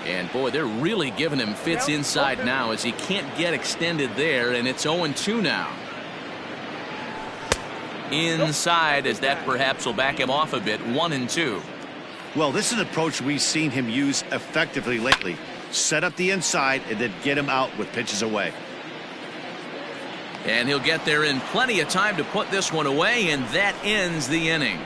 And boy, they're really giving him fits inside now as he can't get extended there, and it's 0-2 now. Inside, as that perhaps will back him off a bit. 1-2. Well, this is an approach we've seen him use effectively lately. Set up the inside and then get him out with pitches away. And he'll get there in plenty of time to put this one away, and that ends the inning.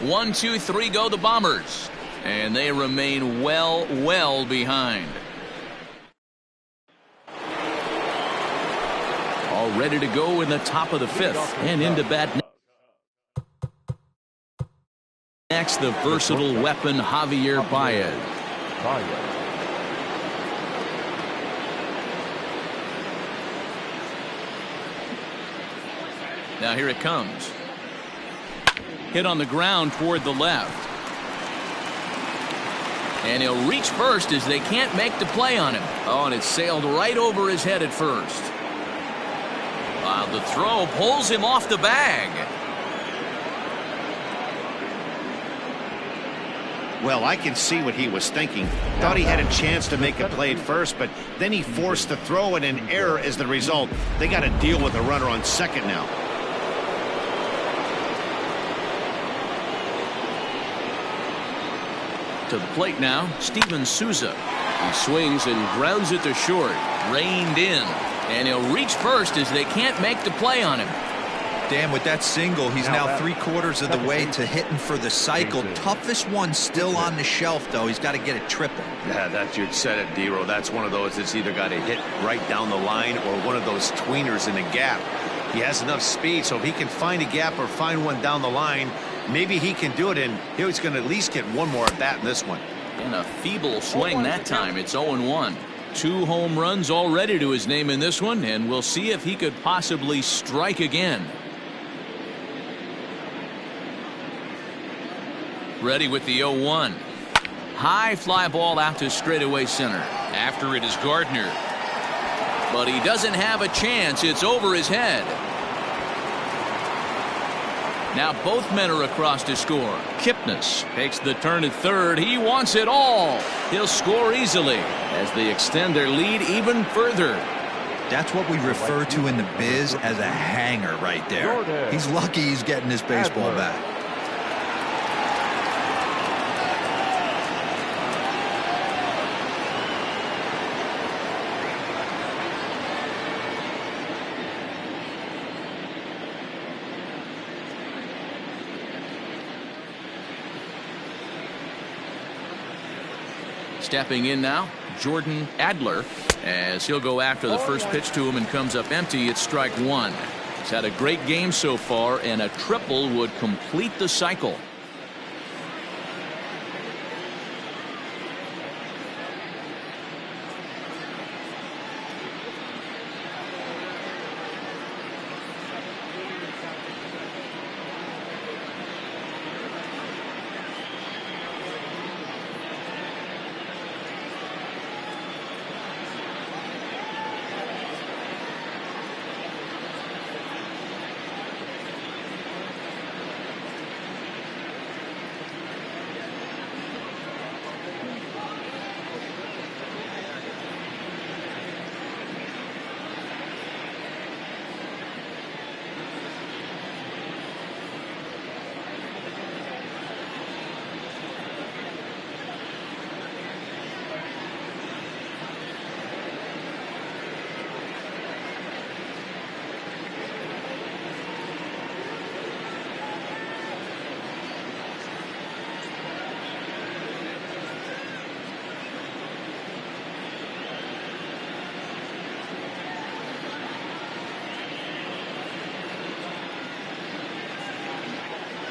1, 2, 3 go the Bombers. And they remain well behind. All ready to go in the top of the 5th. And into bat next, the versatile weapon, Javy Baez. Now here it comes. Hit on the ground toward the left. And he'll reach first as they can't make the play on him. Oh, and it sailed right over his head at first. Wow, the throw pulls him off the bag. Well, I can see what he was thinking. Thought he had a chance to make a play at first, but then he forced the throw and an error is the result. They got to deal with a runner on second now. To the plate now, Souza. He swings and grounds it to short. Reined in. And he'll reach first as they can't make the play on him. Dan, with that single, he's now 3/4 of the way to hitting for the cycle. Toughest one still on the shelf, though. He's got to get it triple. Yeah, that's you said it, D-Row. That's one of those that's either got to hit right down the line or one of those tweeners in the gap. He has enough speed, so if he can find a gap or find one down the line, maybe he can do it, and he's going to at least get one more at bat in this one. And a feeble swing that time. It's 0-1. 2 home runs already to his name in this one, and we'll see if he could possibly strike again. Ready with the 0-1. High fly ball out to straightaway center. After it is Gardner. But he doesn't have a chance. It's over his head. Now both men are across to score. Kipnis takes the turn at third. He wants it all. He'll score easily as they extend their lead even further. That's what we refer to in the biz as a hanger right there. He's lucky he's getting his baseball back. Stepping in now, Adler, as he'll go after the first pitch to him and comes up empty. It's strike 1. He's had a great game so far, and a triple would complete the cycle.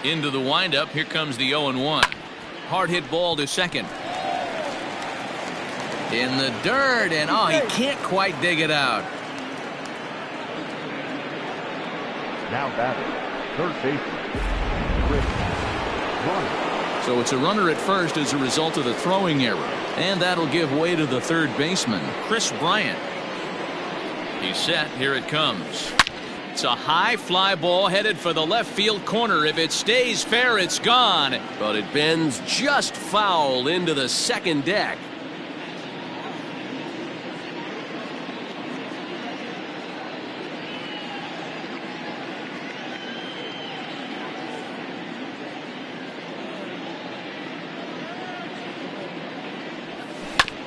Into the windup. Here comes the 0-1. Hard hit ball to second. In the dirt, and oh, he can't quite dig it out. Now batting, third baseman. So it's a runner at first as a result of the throwing error, and that'll give way to the third baseman, Bryant. He's set. Here it comes. It's a high fly ball headed for the left field corner. If it stays fair, it's gone. But it bends just foul into the second deck.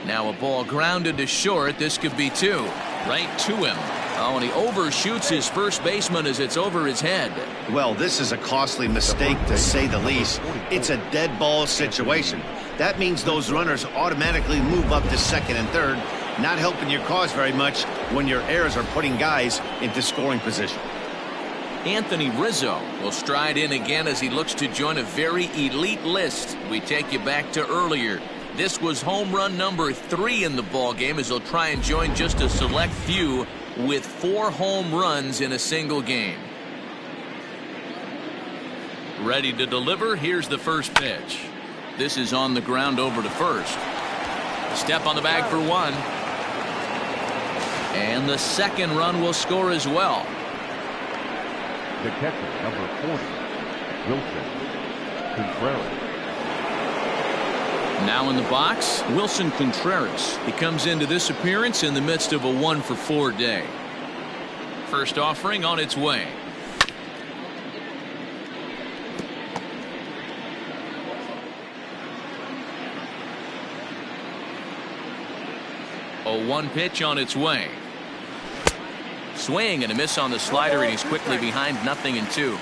Now a ball grounded to short. This could be two. Right to him. Oh, and he overshoots his first baseman as it's over his head. Well, this is a costly mistake, to say the least. It's a dead ball situation. That means those runners automatically move up to second and third, not helping your cause very much when your errors are putting guys into scoring position. Anthony Rizzo will stride in again as he looks to join a very elite list. We take you back to earlier. This was home run number 3 in the ball game as he'll try and join just a select few with 4 home runs in a single game. Ready to deliver. Here's the first pitch. This is on the ground over to first. Step on the bag for 1. And the second run will score as well. The catcher, number 40, Wilson Contreras. Now in the box, Wilson Contreras. He comes into this appearance in the midst of a 1-for-4 day. First offering on its way. A 1 pitch on its way. Swing and a miss on the slider, and he's quickly behind 0-2.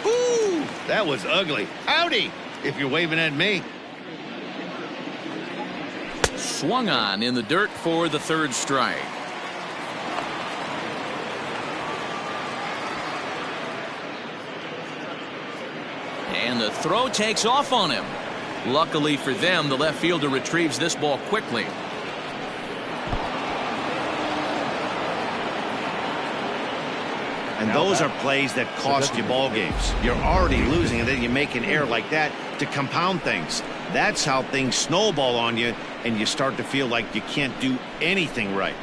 Ooh, that was ugly. Howdy, if you're waving at me. Swung on in the dirt for the 3rd strike. And the throw takes off on him. Luckily for them, the left fielder retrieves this ball quickly. And those are plays that cost you ball games. You're already losing, and then you make an error like that to compound things. That's how things snowball on you, and you start to feel like you can't do anything right.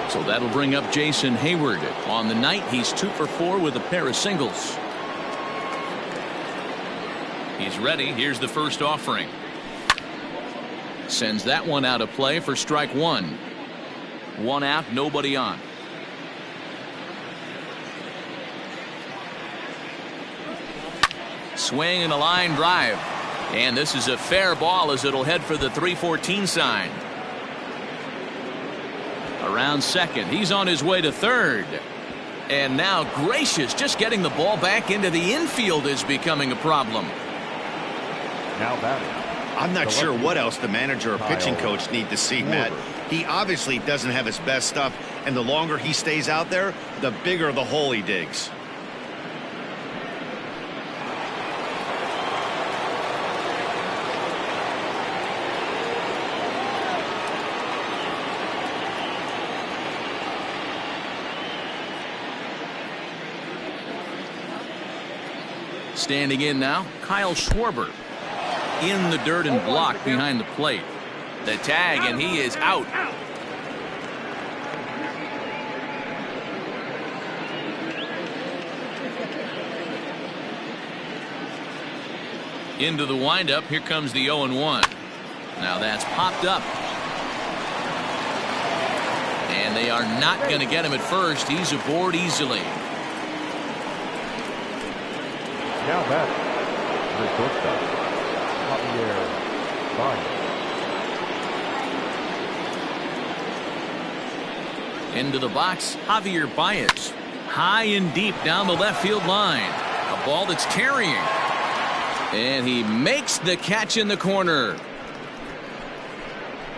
So that'll bring up Jason Hayward. On the night, he's 2-for-4 with a pair of singles. He's ready. Here's the first offering. Sends that one out of play for strike 1. 1 out, nobody on. Swing and a line drive. And this is a fair ball as it'll head for the 3-14 sign. Around second. He's on his way to third. And now Gracious, just getting the ball back into the infield is becoming a problem. Now batting. I'm not sure what else the manager or pitching coach need to see, Matt. He obviously doesn't have his best stuff, and the longer he stays out there, the bigger the hole he digs. Standing in now, Kyle Schwarber. In the dirt and blocked behind the plate. The tag, and he is out. Into the windup. Here comes the 0-1. Now that's popped up. And they are not going to get him at first. He's aboard easily. Now batting. The shortstop, Javy Baez. Into the box, Javy Baez. High and deep down the left field line. A ball that's carrying. And he makes the catch in the corner.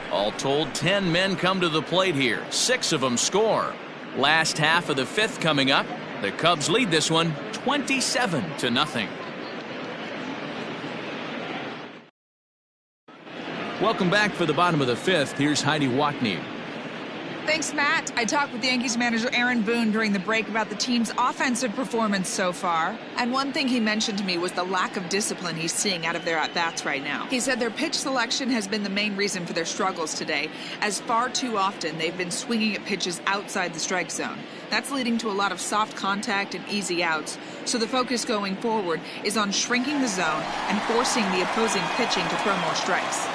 All told, 10 men come to the plate here. 6 of them score. Last half of the 5th coming up. The Cubs lead this one 27-0. Welcome back for the bottom of the fifth. Here's Heidi Watney. Thanks, Matt. I talked with Yankees manager Aaron Boone during the break about the team's offensive performance so far. And one thing he mentioned to me was the lack of discipline he's seeing out of their at-bats right now. He said their pitch selection has been the main reason for their struggles today, as far too often they've been swinging at pitches outside the strike zone. That's leading to a lot of soft contact and easy outs. So the focus going forward is on shrinking the zone and forcing the opposing pitching to throw more strikes.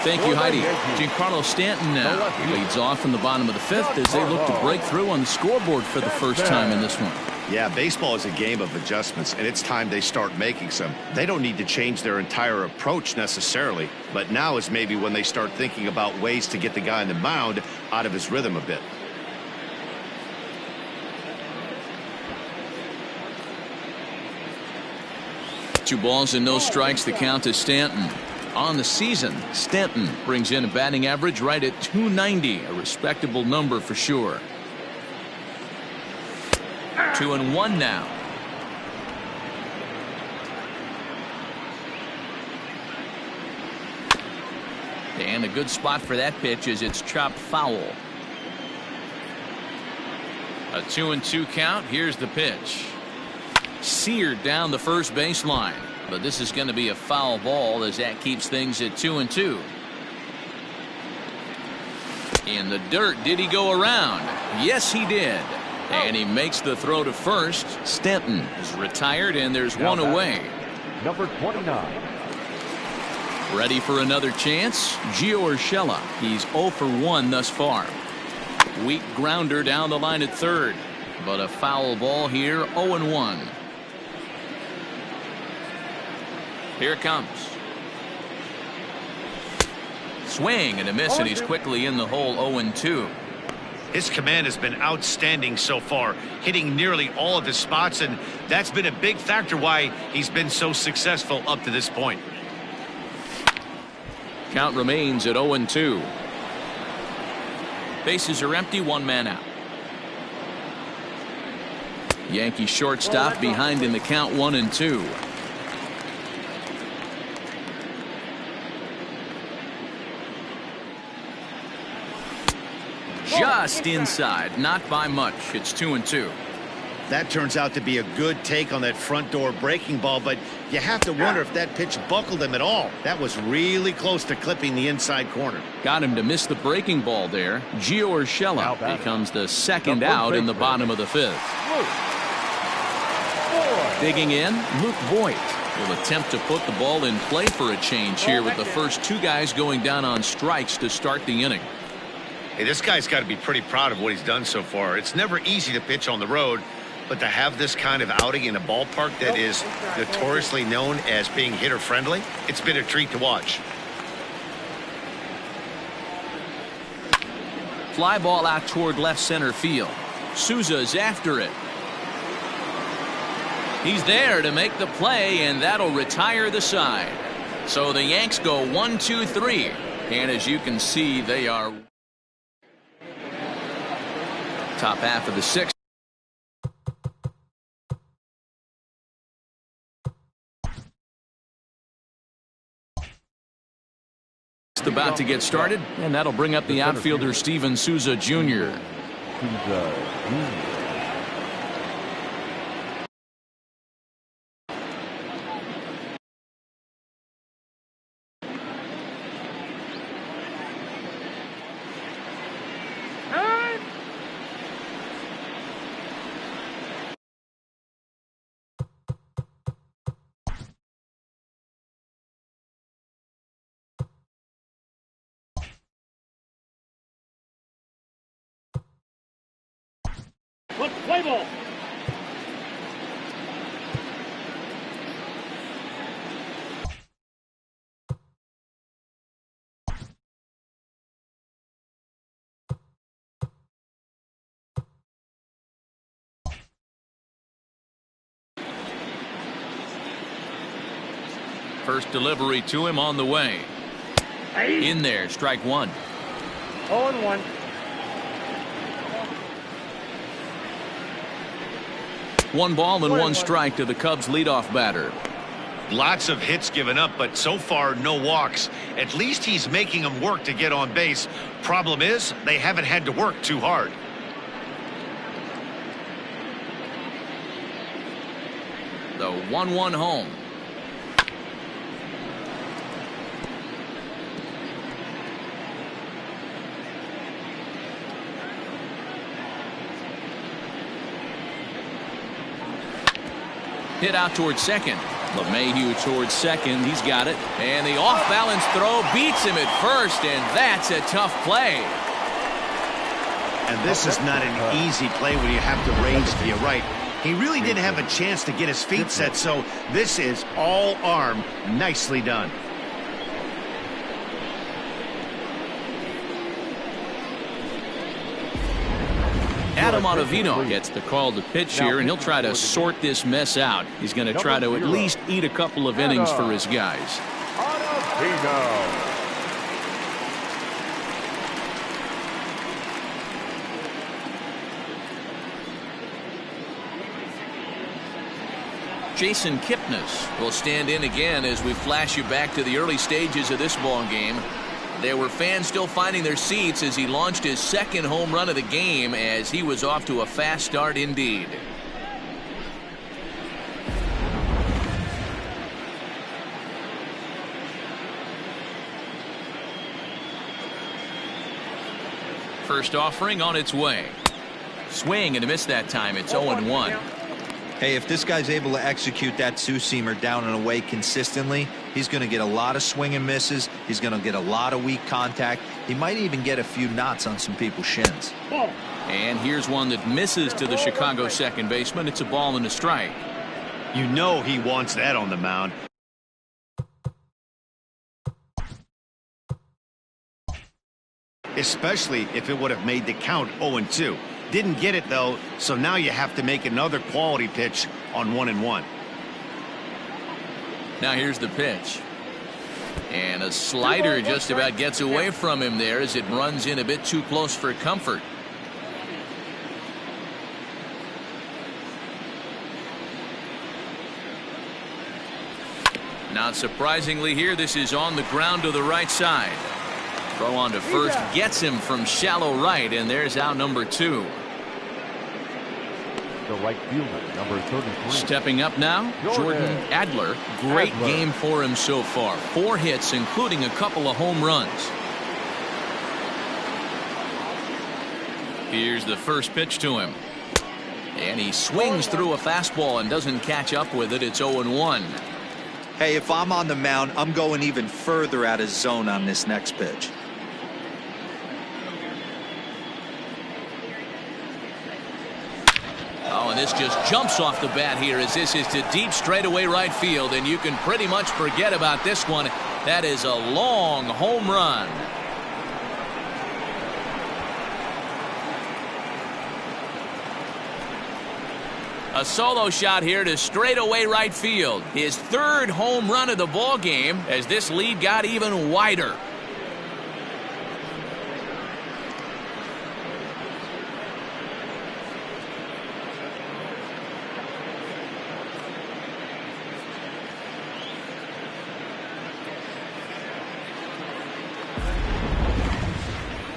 Thank you, Heidi. Giancarlo Stanton now. He leads off from the bottom of the fifth as they look to break through on the scoreboard for the first time in this one. Yeah, baseball is a game of adjustments, and it's time they start making some. They don't need to change their entire approach necessarily, but now is maybe when they start thinking about ways to get the guy on the mound out of his rhythm a bit. Two balls and no strikes. The count to Stanton. On the season, Stanton brings in a batting average right at .290, a respectable number for sure. 2-1 now. And a good spot for that pitch as it's chopped foul. A 2-2 count. Here's the pitch. Seared down the first baseline. But this is going to be a foul ball as that keeps things at 2-2. In the dirt, did he go around? Yes, he did. And he makes the throw to first. Stanton is retired, and there's one away. Number 29. Ready for another chance? Gio Urshela. He's 0 for 1 thus far. Weak grounder down the line at third. But a foul ball here, 0-1. Here it comes. Swing and a miss, and he's quickly in the hole. 0-2. His command has been outstanding so far, hitting nearly all of his spots, and that's been a big factor why he's been so successful up to this point. Count remains at 0-2. Bases are empty, one man out. Yankee shortstop behind in the count, 1-2. Just inside, not by much. It's 2-2. That turns out to be a good take on that front door breaking ball, but you have to wonder if that pitch buckled him at all. That was really close to clipping the inside corner. Got him to miss the breaking ball there. Gio Urshela becomes the second out in the bottom of the fifth. Digging in, Luke Voigt will attempt to put the ball in play for a change here with the first two guys going down on strikes to start the inning. Hey, this guy's got to be pretty proud of what he's done so far. It's never easy to pitch on the road, but to have this kind of outing in a ballpark that is notoriously known as being hitter-friendly, it's been a treat to watch. Fly ball out toward left center field. Souza's after it. He's there to make the play, and that'll retire the side. So the Yanks go 1-2-3, and as you can see, they are top half of the sixth. About to get started, and that'll bring up the outfielder Steven Souza Jr. Play ball. First delivery to him on the way. In there, strike one. 0-1. One ball and one strike to the Cubs leadoff batter. Lots of hits given up, but so far no walks. At least he's making them work to get on base. Problem is, they haven't had to work too hard. The 1-1 home. Hit out towards second. Lemahieu towards second. He's got it. And the off-balance throw beats him at first, and that's a tough play. And this is not an easy play when you have to range to your right. He really didn't have a chance to get his feet set, so this is all arm. Nicely done. Vino gets the call to pitch here, and he'll try to sort this mess out. He's going to try to at least eat a couple of innings for his guys. Jason Kipnis will stand in again as we flash you back to the early stages of this ball game. There were fans still finding their seats as he launched his second home run of the game, as he was off to a fast start indeed. First offering on its way. Swing and a miss that time. It's 0-1. Hey, if this guy's able to execute that two-seamer down and away consistently, he's going to get a lot of swing and misses. He's going to get a lot of weak contact. He might even get a few knots on some people's shins. And here's one that misses to the Chicago second baseman. It's a ball and a strike. You know he wants that on the mound. Especially if it would have made the count 0-2. Didn't get it, though, so now you have to make another quality pitch on 1-1. Now here's the pitch. And a slider just about gets away from him there as it runs in a bit too close for comfort. Not surprisingly here, this is on the ground to the right side. Throw on to first gets him from shallow right, and there's out number 2. The right fielder, number 33. Stepping up now, Jordan Adler. Great game for him so far. 4 hits, including a couple of home runs. Here's the first pitch to him. And he swings through a fastball and doesn't catch up with it. It's 0-1. Hey, if I'm on the mound, I'm going even further out of zone on this next pitch. Oh, and this just jumps off the bat here as this is to deep straightaway right field, and you can pretty much forget about this one. That is a long home run. A solo shot here to straightaway right field. His 3rd home run of the ball game as this lead got even wider.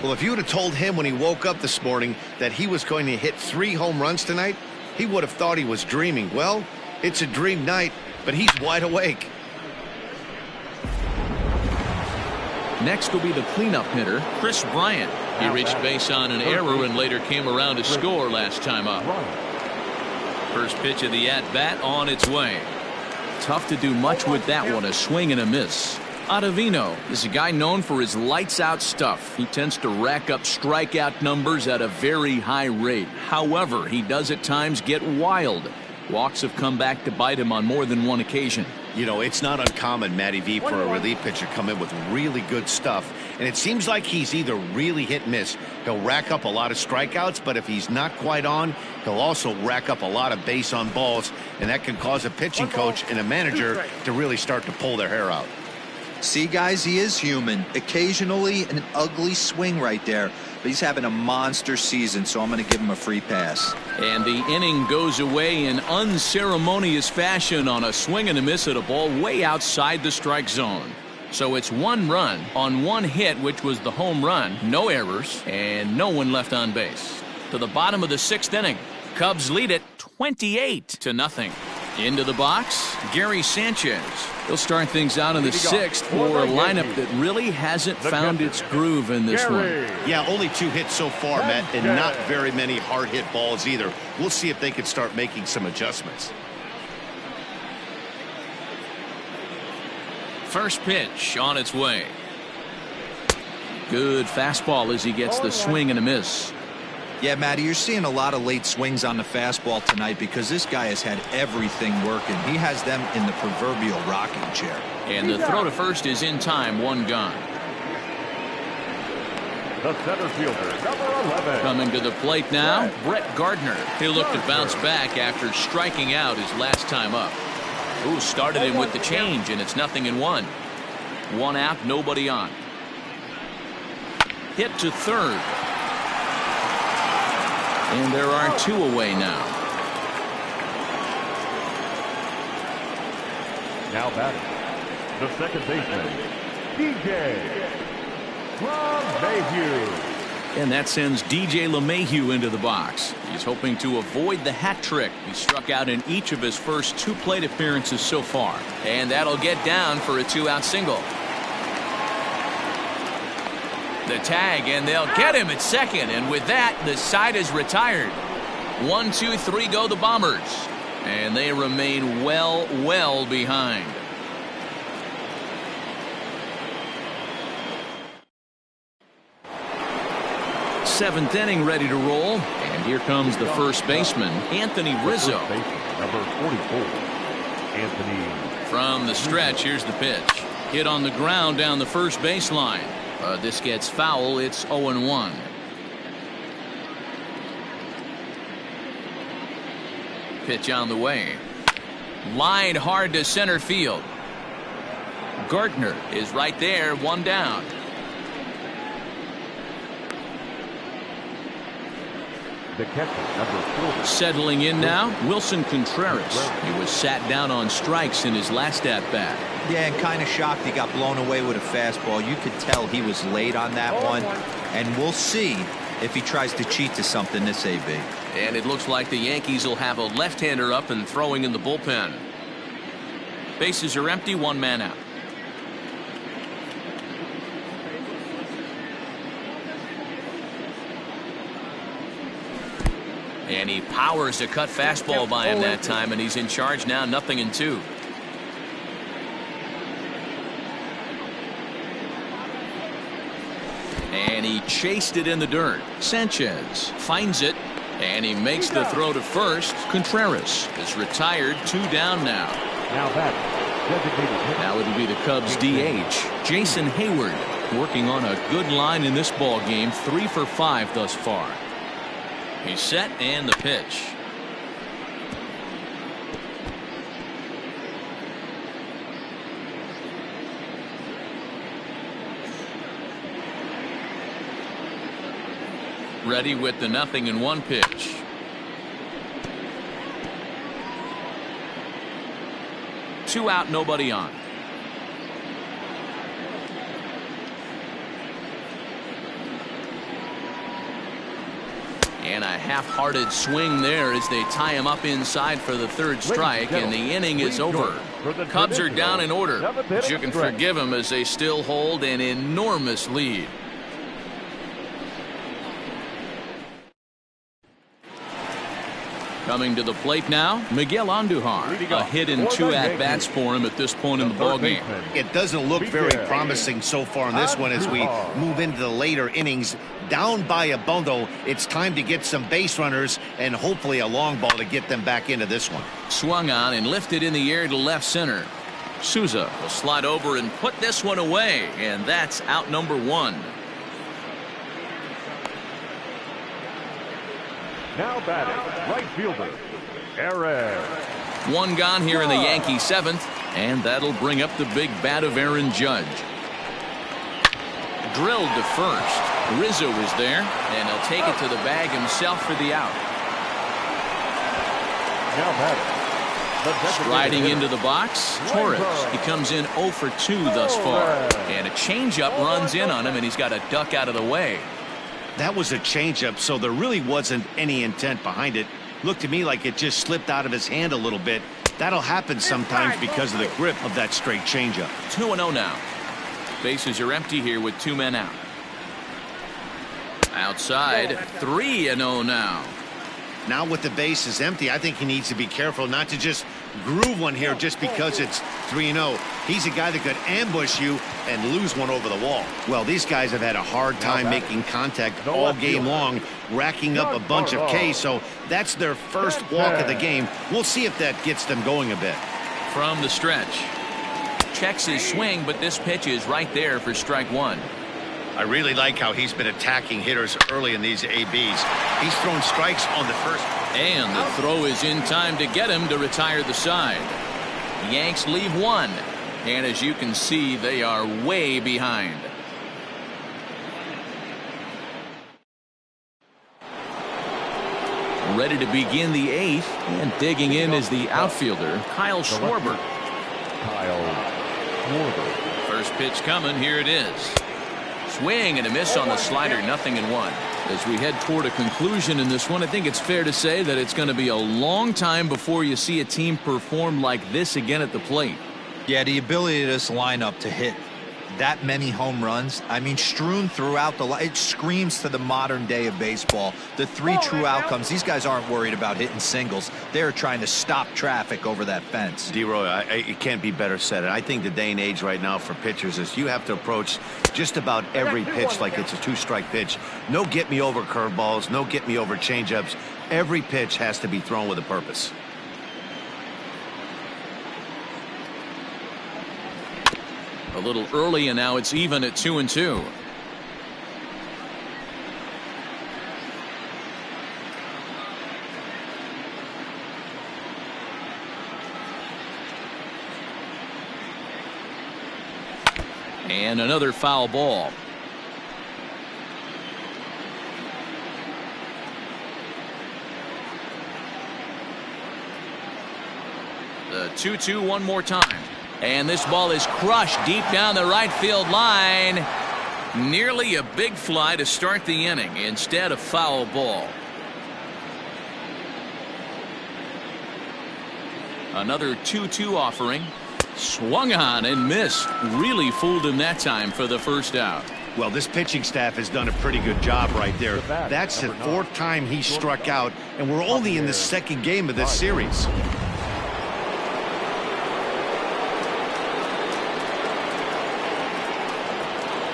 Well, if you would have told him when he woke up this morning that he was going to hit 3 home runs tonight, he would have thought he was dreaming. Well, it's a dream night, but he's wide awake. Next will be the cleanup hitter, Kris Bryant. He reached base on an error and later came around to score last time up. First pitch of the at-bat on its way. Tough to do much with that one, a swing and a miss. Vino is a guy known for his lights-out stuff. He tends to rack up strikeout numbers at a very high rate. However, he does at times get wild. Walks have come back to bite him on more than one occasion. You know, it's not uncommon, Matty V, for a relief pitcher to come in with really good stuff. And it seems like he's either really hit-miss. He'll rack up a lot of strikeouts, but if he's not quite on, he'll also rack up a lot of base on balls. And that can cause a pitching coach and a manager to really start to pull their hair out. See, guys, he is human. Occasionally an ugly swing right there, but he's having a monster season, so I'm going to give him a free pass. And the inning goes away in unceremonious fashion on a swing and a miss at a ball way outside the strike zone. So it's 1 run on 1 hit, which was the home run, no errors, and no one left on base. To the bottom of the 6th inning, Cubs lead it 28-0. Into the box, Gary Sanchez. He'll start things out in the 6th for a lineup that really hasn't found its groove in this one. Yeah, only 2 hits so far, Matt, and not very many hard hit balls either. We'll see if they can start making some adjustments. First pitch on its way. Good fastball as he gets the swing and a miss. Yeah, Matty, you're seeing a lot of late swings on the fastball tonight because this guy has had everything working. He has them in the proverbial rocking chair. And the throw to first is in time, 1 gone. The center fielder, number 11. Coming to the plate now, Brett Gardner. He'll look to bounce back after striking out his last time up. Ooh, started him with the change, and it's 0-1. 1 out, nobody on. Hit to third. And there are 2 away now. Now batting, the second baseman, DJ Lemahieu. And that sends DJ Lemahieu into the box. He's hoping to avoid the hat trick. He struck out in each of his first 2 plate appearances so far. And that'll get down for a 2-out single. The tag, and they'll get him at second. And with that, the side is retired. 1, 2, 3 go the Bombers. And they remain well behind. Seventh inning ready to roll. And here comes the first baseman, Anthony Rizzo. Number 44, Anthony. From the stretch, here's the pitch. Hit on the ground down the first baseline. This gets foul. It's 0-1. Pitch on the way. Line hard to center field. Gardner is right there, 1 down. The catcher, number 4. Settling in now, Wilson Contreras. He was sat down on strikes in his last at-bat. Yeah, and kind of shocked he got blown away with a fastball. You could tell he was late on that one. And we'll see if he tries to cheat to something this AB. And it looks like the Yankees will have a left-hander up and throwing in the bullpen. Bases are empty, 1 man out. And he powers a cut fastball by him that time, and he's in charge now, 0-2. And he chased it in the dirt. Sanchez finds it, and he makes the throw to first. Contreras is retired, 2 down now. Now that designated hitter. Now it'll be the Cubs DH, Jason Hayward, working on a good line in this ball game, 3 for 5 thus far. He's set, and the pitch. Ready with the 0-1 pitch. Two out, nobody on. And a half-hearted swing there as they tie him up inside for the 3rd strike, and the inning is over. Cubs are down in order, but you can forgive them as they still hold an enormous lead. Coming to the plate now, Miguel Andujar. A hit in 2 at-bats for him at this point in the ballgame. It doesn't look very promising so far in this one as we move into the later innings. Down by a bundle, it's time to get some base runners and hopefully a long ball to get them back into this one. Swung on and lifted in the air to left center. Souza will slide over and put this one away, and that's out number 1. Now batting, right fielder, Aaron. One gone here in the Yankee seventh, and that'll bring up the big bat of Aaron Judge. Drilled to first. Rizzo is there, and he'll take it to the bag himself for the out. Striding into the box, Torres. He comes in 0 for 2 thus far, and a changeup runs in on him, and he's got to duck out of the way. That was a changeup, so there really wasn't any intent behind it. Looked to me like it just slipped out of his hand a little bit. That'll happen sometimes because of the grip of that straight changeup. 2-0 now. Bases are empty here with 2 men out. Outside, 3-0 now. Now with the base is empty, I think he needs to be careful not to just groove one here just because it's 3-0. He's a guy that could ambush you and lose one over the wall. Well, these guys have had a hard time making contact all game long, racking up a bunch of Ks, so that's their first walk of the game. We'll see if that gets them going a bit. From the stretch. Checks his swing, but this pitch is right there for strike 1. I really like how he's been attacking hitters early in these ABs. He's thrown strikes on the first. And the throw is in time to get him to retire the side. Yanks leave 1. And as you can see, they are way behind. Ready to begin the 8th, and digging in is the outfielder, Kyle Schwarber. First pitch coming, here it is. Swing and a miss on the slider, 0-1. As we head toward a conclusion in this one, I think it's fair to say that it's going to be a long time before you see a team perform like this again at the plate. Yeah, the ability of this lineup to hit that many home runs, I mean, strewn throughout it screams to the modern day of baseball. The 3 true outcomes. These guys aren't worried about hitting singles. They're trying to stop traffic over that fence. D-Roy, it can't be better said. And I think the day and age right now for pitchers is you have to approach just about every pitch like it's a 2-strike pitch. No get-me-over curveballs, no get-me-over changeups. Every pitch has to be thrown with a purpose. A little early, and now it's even at 2-2. And another foul ball. The 2-2 one more time. And this ball is crushed deep down the right field line. Nearly a big fly to start the inning. Instead, a foul ball. Another 2-2 offering. Swung on and missed. Really fooled him that time for the first out. Well, this pitching staff has done a pretty good job right there. That's the 4th time he struck out, and we're only in the 2nd game of this series.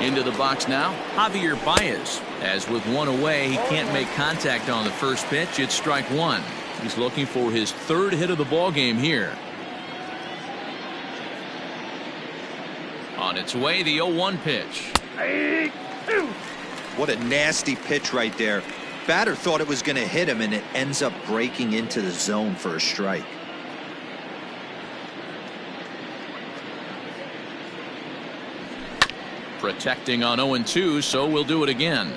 Into the box now, Javy Baez. As with 1 away, he can't make contact on the first pitch. It's strike 1. He's looking for his 3rd hit of the ball game here. On its way, the 0-1 pitch. What a nasty pitch right there. Batter thought it was going to hit him, and it ends up breaking into the zone for a strike. Protecting on 0-2, so we'll do it again.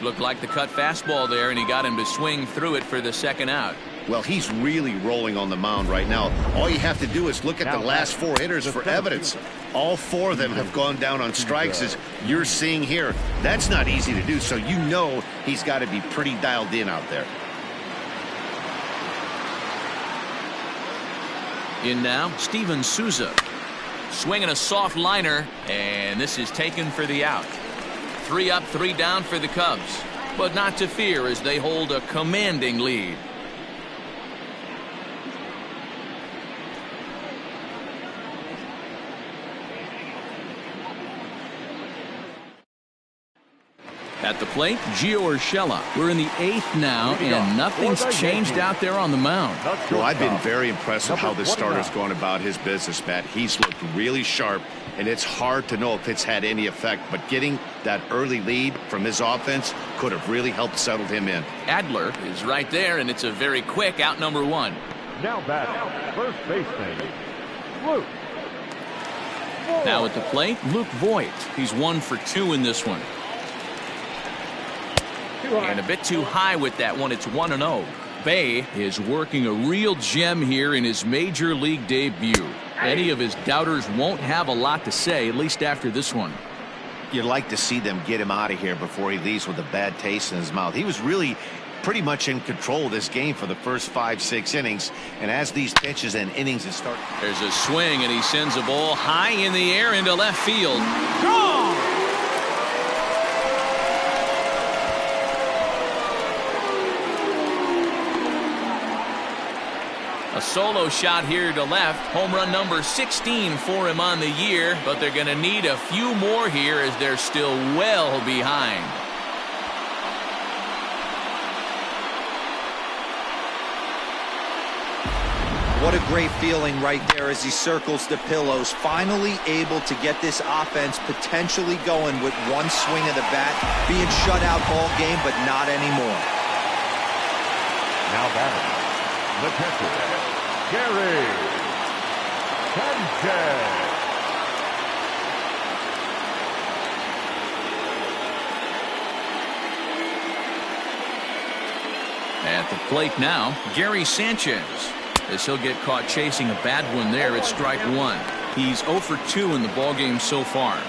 Looked like the cut fastball there, and he got him to swing through it for the 2nd out. Well, he's really rolling on the mound right now. All you have to do is look at the last 4 hitters for evidence. All 4 of them have gone down on strikes, as you're seeing here. That's not easy to do, so you know he's got to be pretty dialed in out there. In now, Souza. Swinging a soft liner, and this is taken for the out. 3 up, 3 down for the Cubs, but not to fear as they hold a commanding lead. At the plate, Gio Urshela. We're in the 8th now, and nothing's changed out there on the mound. Well, I've been very impressed with how this starter's going about his business, Matt. He's looked really sharp, and it's hard to know if it's had any effect, but getting that early lead from his offense could have really helped settle him in. Adler is right there, and it's a very quick out number one. Now batting, first baseman, Luke. Now at the plate, Luke Voigt. He's 1 for 2 in this one. And a bit too high with that one. It's 1-0. Bay is working a real gem here in his major league debut. Any of his doubters won't have a lot to say, at least after this one. You'd like to see them get him out of here before he leaves with a bad taste in his mouth. He was really pretty much in control of this game for the first 5-6 innings, and as these pitches and innings start. There's a swing, and he sends a ball high in the air into left field. Gone! A solo shot here to left. Home run number 16 for him on the year, but they're going to need a few more here as they're still well behind. What a great feeling right there as he circles the pillows. Finally able to get this offense potentially going with one swing of the bat. Being shut out all game, but not anymore. Now batting, the catcher, Gary Sanchez. At the plate now, Gary Sanchez. As he'll get caught chasing a bad one there at strike one. He's 0 for 2 in the ballgame so far.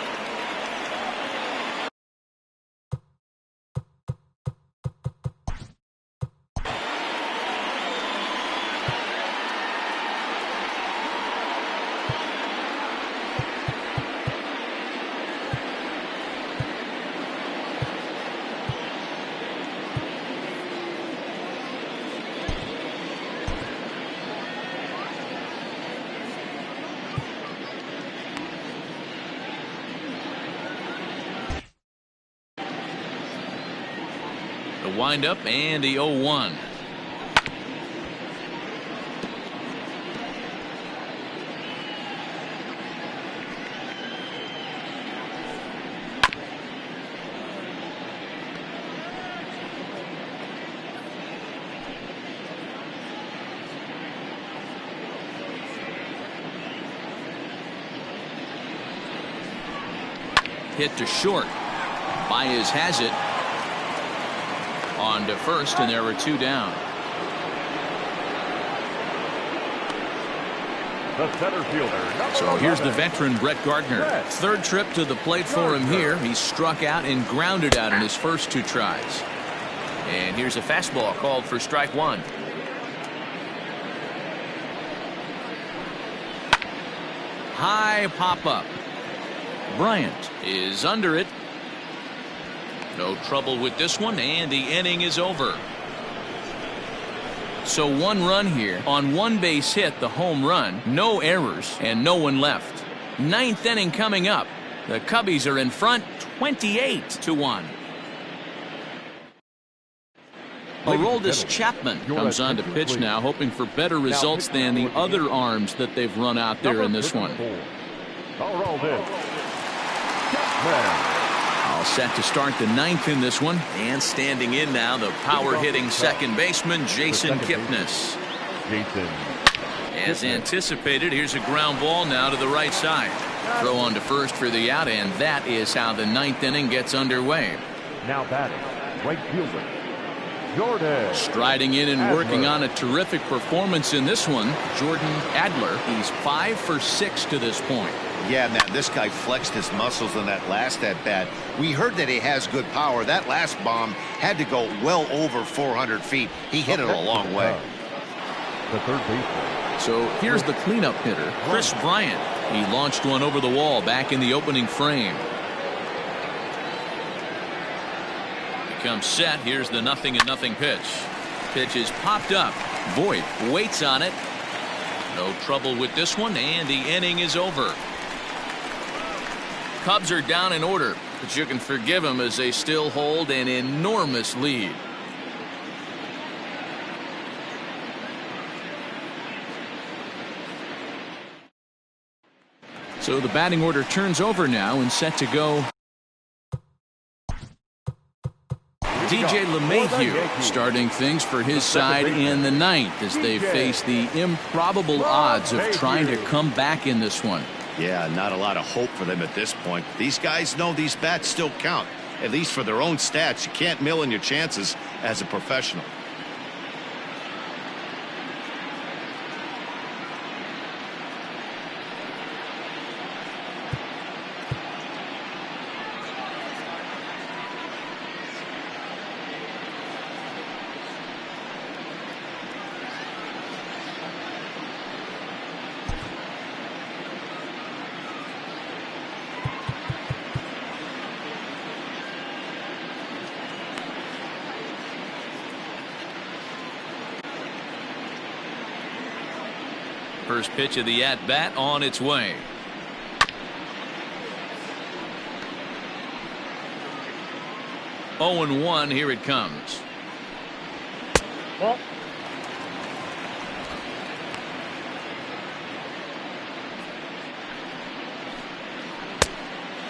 Windup and the 0-1. Hit to short. Baez has it. On to first, and there were 2 down. The center fielder. So here's the veteran Brett Gardner. Third trip to the plate for him here. He struck out and grounded out in his first 2 tries. And here's a fastball called for strike one. High pop up. Bryant is under it. No trouble with this one, and the inning is over. So 1 run here on 1 base hit, the home run, no errors, and no one left. 9th inning coming up. The Cubbies are in front 28-1. Aroldis Chapman comes on to pitch now, hoping for better results than the other arms that they've run out there in this one. Aroldis Chapman. All set to start the 9th in this one. And standing in now, the power-hitting second baseman, Jason Kipnis. As anticipated, here's a ground ball now to the right side. Throw on to first for the out, and that is how the 9th inning gets underway. Now batting, right fielder, Jordan. Striding in and working on a terrific performance in this one, Jordan Adler. He's 5 for 6 to this point. Yeah, man, this guy flexed his muscles on that last at-bat. We heard that he has good power. That last bomb had to go well over 400 feet. He hit it a long way. The third baseman. So here's the cleanup hitter, Chris Bryant. He launched one over the wall back in the opening frame. He comes set. Here's the 0-0 pitch. Pitch is popped up. Voigt waits on it. No trouble with this one, and the inning is over. Cubs are down in order, but you can forgive them as they still hold an enormous lead. So the batting order turns over now and set to go. DJ Lemahieu starting things for his side in the ninth as they face the improbable odds of trying to come back in this one. Yeah, not a lot of hope for them at this point. These guys know these bats still count, at least for their own stats. You can't mill in your chances as a professional. First pitch of the at-bat on its way. Oh, and 1, here it comes. Well,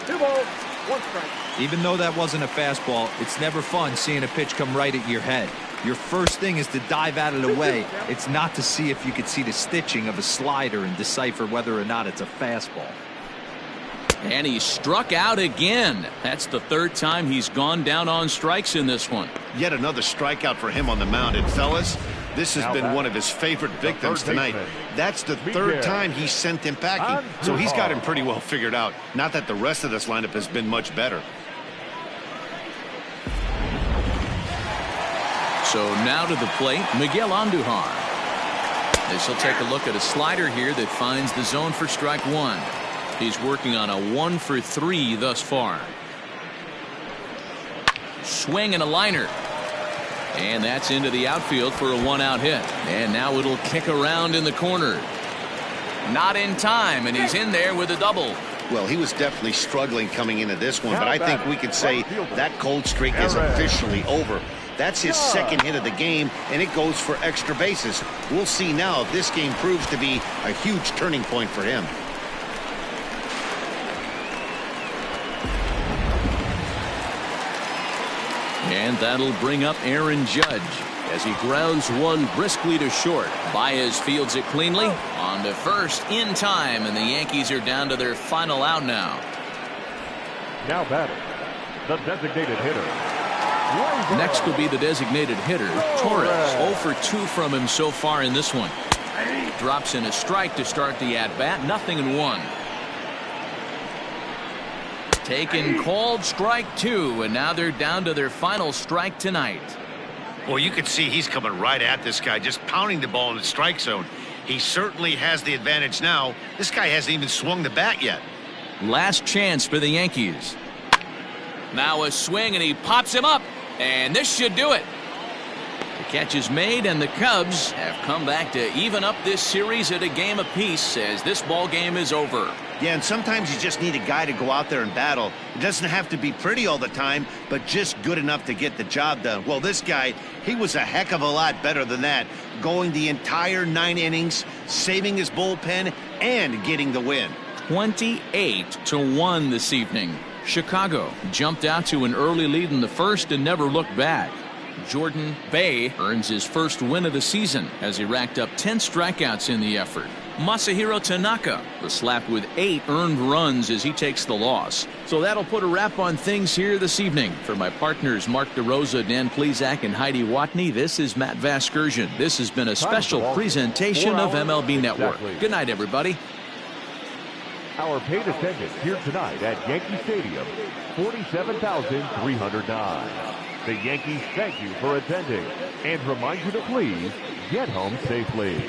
two balls, one strike. Even though that wasn't a fastball, it's never fun seeing a pitch come right at your head. Your first thing is to dive out of the way. It's not to see if you could see the stitching of a slider and decipher whether or not it's a fastball. And he struck out again. That's the third time he's gone down on strikes in this one. Yet another strikeout for him on the mound. And fellas, this has been one of his favorite victims tonight. That's the third time he sent him packing. So he's got him pretty well figured out. Not that the rest of this lineup has been much better. So now to the plate, Miguel Andujar. This will take a look at a slider here that finds the zone for strike 1. He's working on a 1 for 3 thus far. Swing and a liner. And that's into the outfield for a 1-out hit. And now it'll kick around in the corner. Not in time, and he's in there with a double. Well, he was definitely struggling coming into this one, but I think we can say that cold streak is officially over. That's his second hit of the game, and it goes for extra bases. We'll see now if this game proves to be a huge turning point for him. And that'll bring up Aaron Judge as he grounds one briskly to short. Baez fields it cleanly on to first in time, and the Yankees are down to their final out now. Now batting, the designated hitter. Next will be the designated hitter, Torres. 0 for 2 from him so far in this one. Drops in a strike to start the at-bat. 0-1. Taken, called, strike 2, and now they're down to their final strike tonight. Well, you can see he's coming right at this guy, just pounding the ball in the strike zone. He certainly has the advantage now. This guy hasn't even swung the bat yet. Last chance for the Yankees. Now a swing, and he pops him up, and this should do it. The catch is made, and the Cubs have come back to even up this series at a game apiece as this ball game is over. Yeah, and sometimes you just need a guy to go out there and battle. It doesn't have to be pretty all the time, but just good enough to get the job done. Well, this guy, he was a heck of a lot better than that, going the entire 9 innings, saving his bullpen, and getting the win. 28-1 this evening. Chicago jumped out to an early lead in the first and never looked back. Jordan Bay earns his first win of the season as he racked up 10 strikeouts in the effort. Masahiro Tanaka was slapped with 8 earned runs as he takes the loss. So that'll put a wrap on things here this evening. For my partners Mark DeRosa, Dan Plezak, and Heidi Watney, this is Matt Vasgersian. This has been a special presentation of MLB Network. Good night, everybody. Our paid attendance here tonight at Yankee Stadium, 47,309. The Yankees thank you for attending and remind you to please get home safely.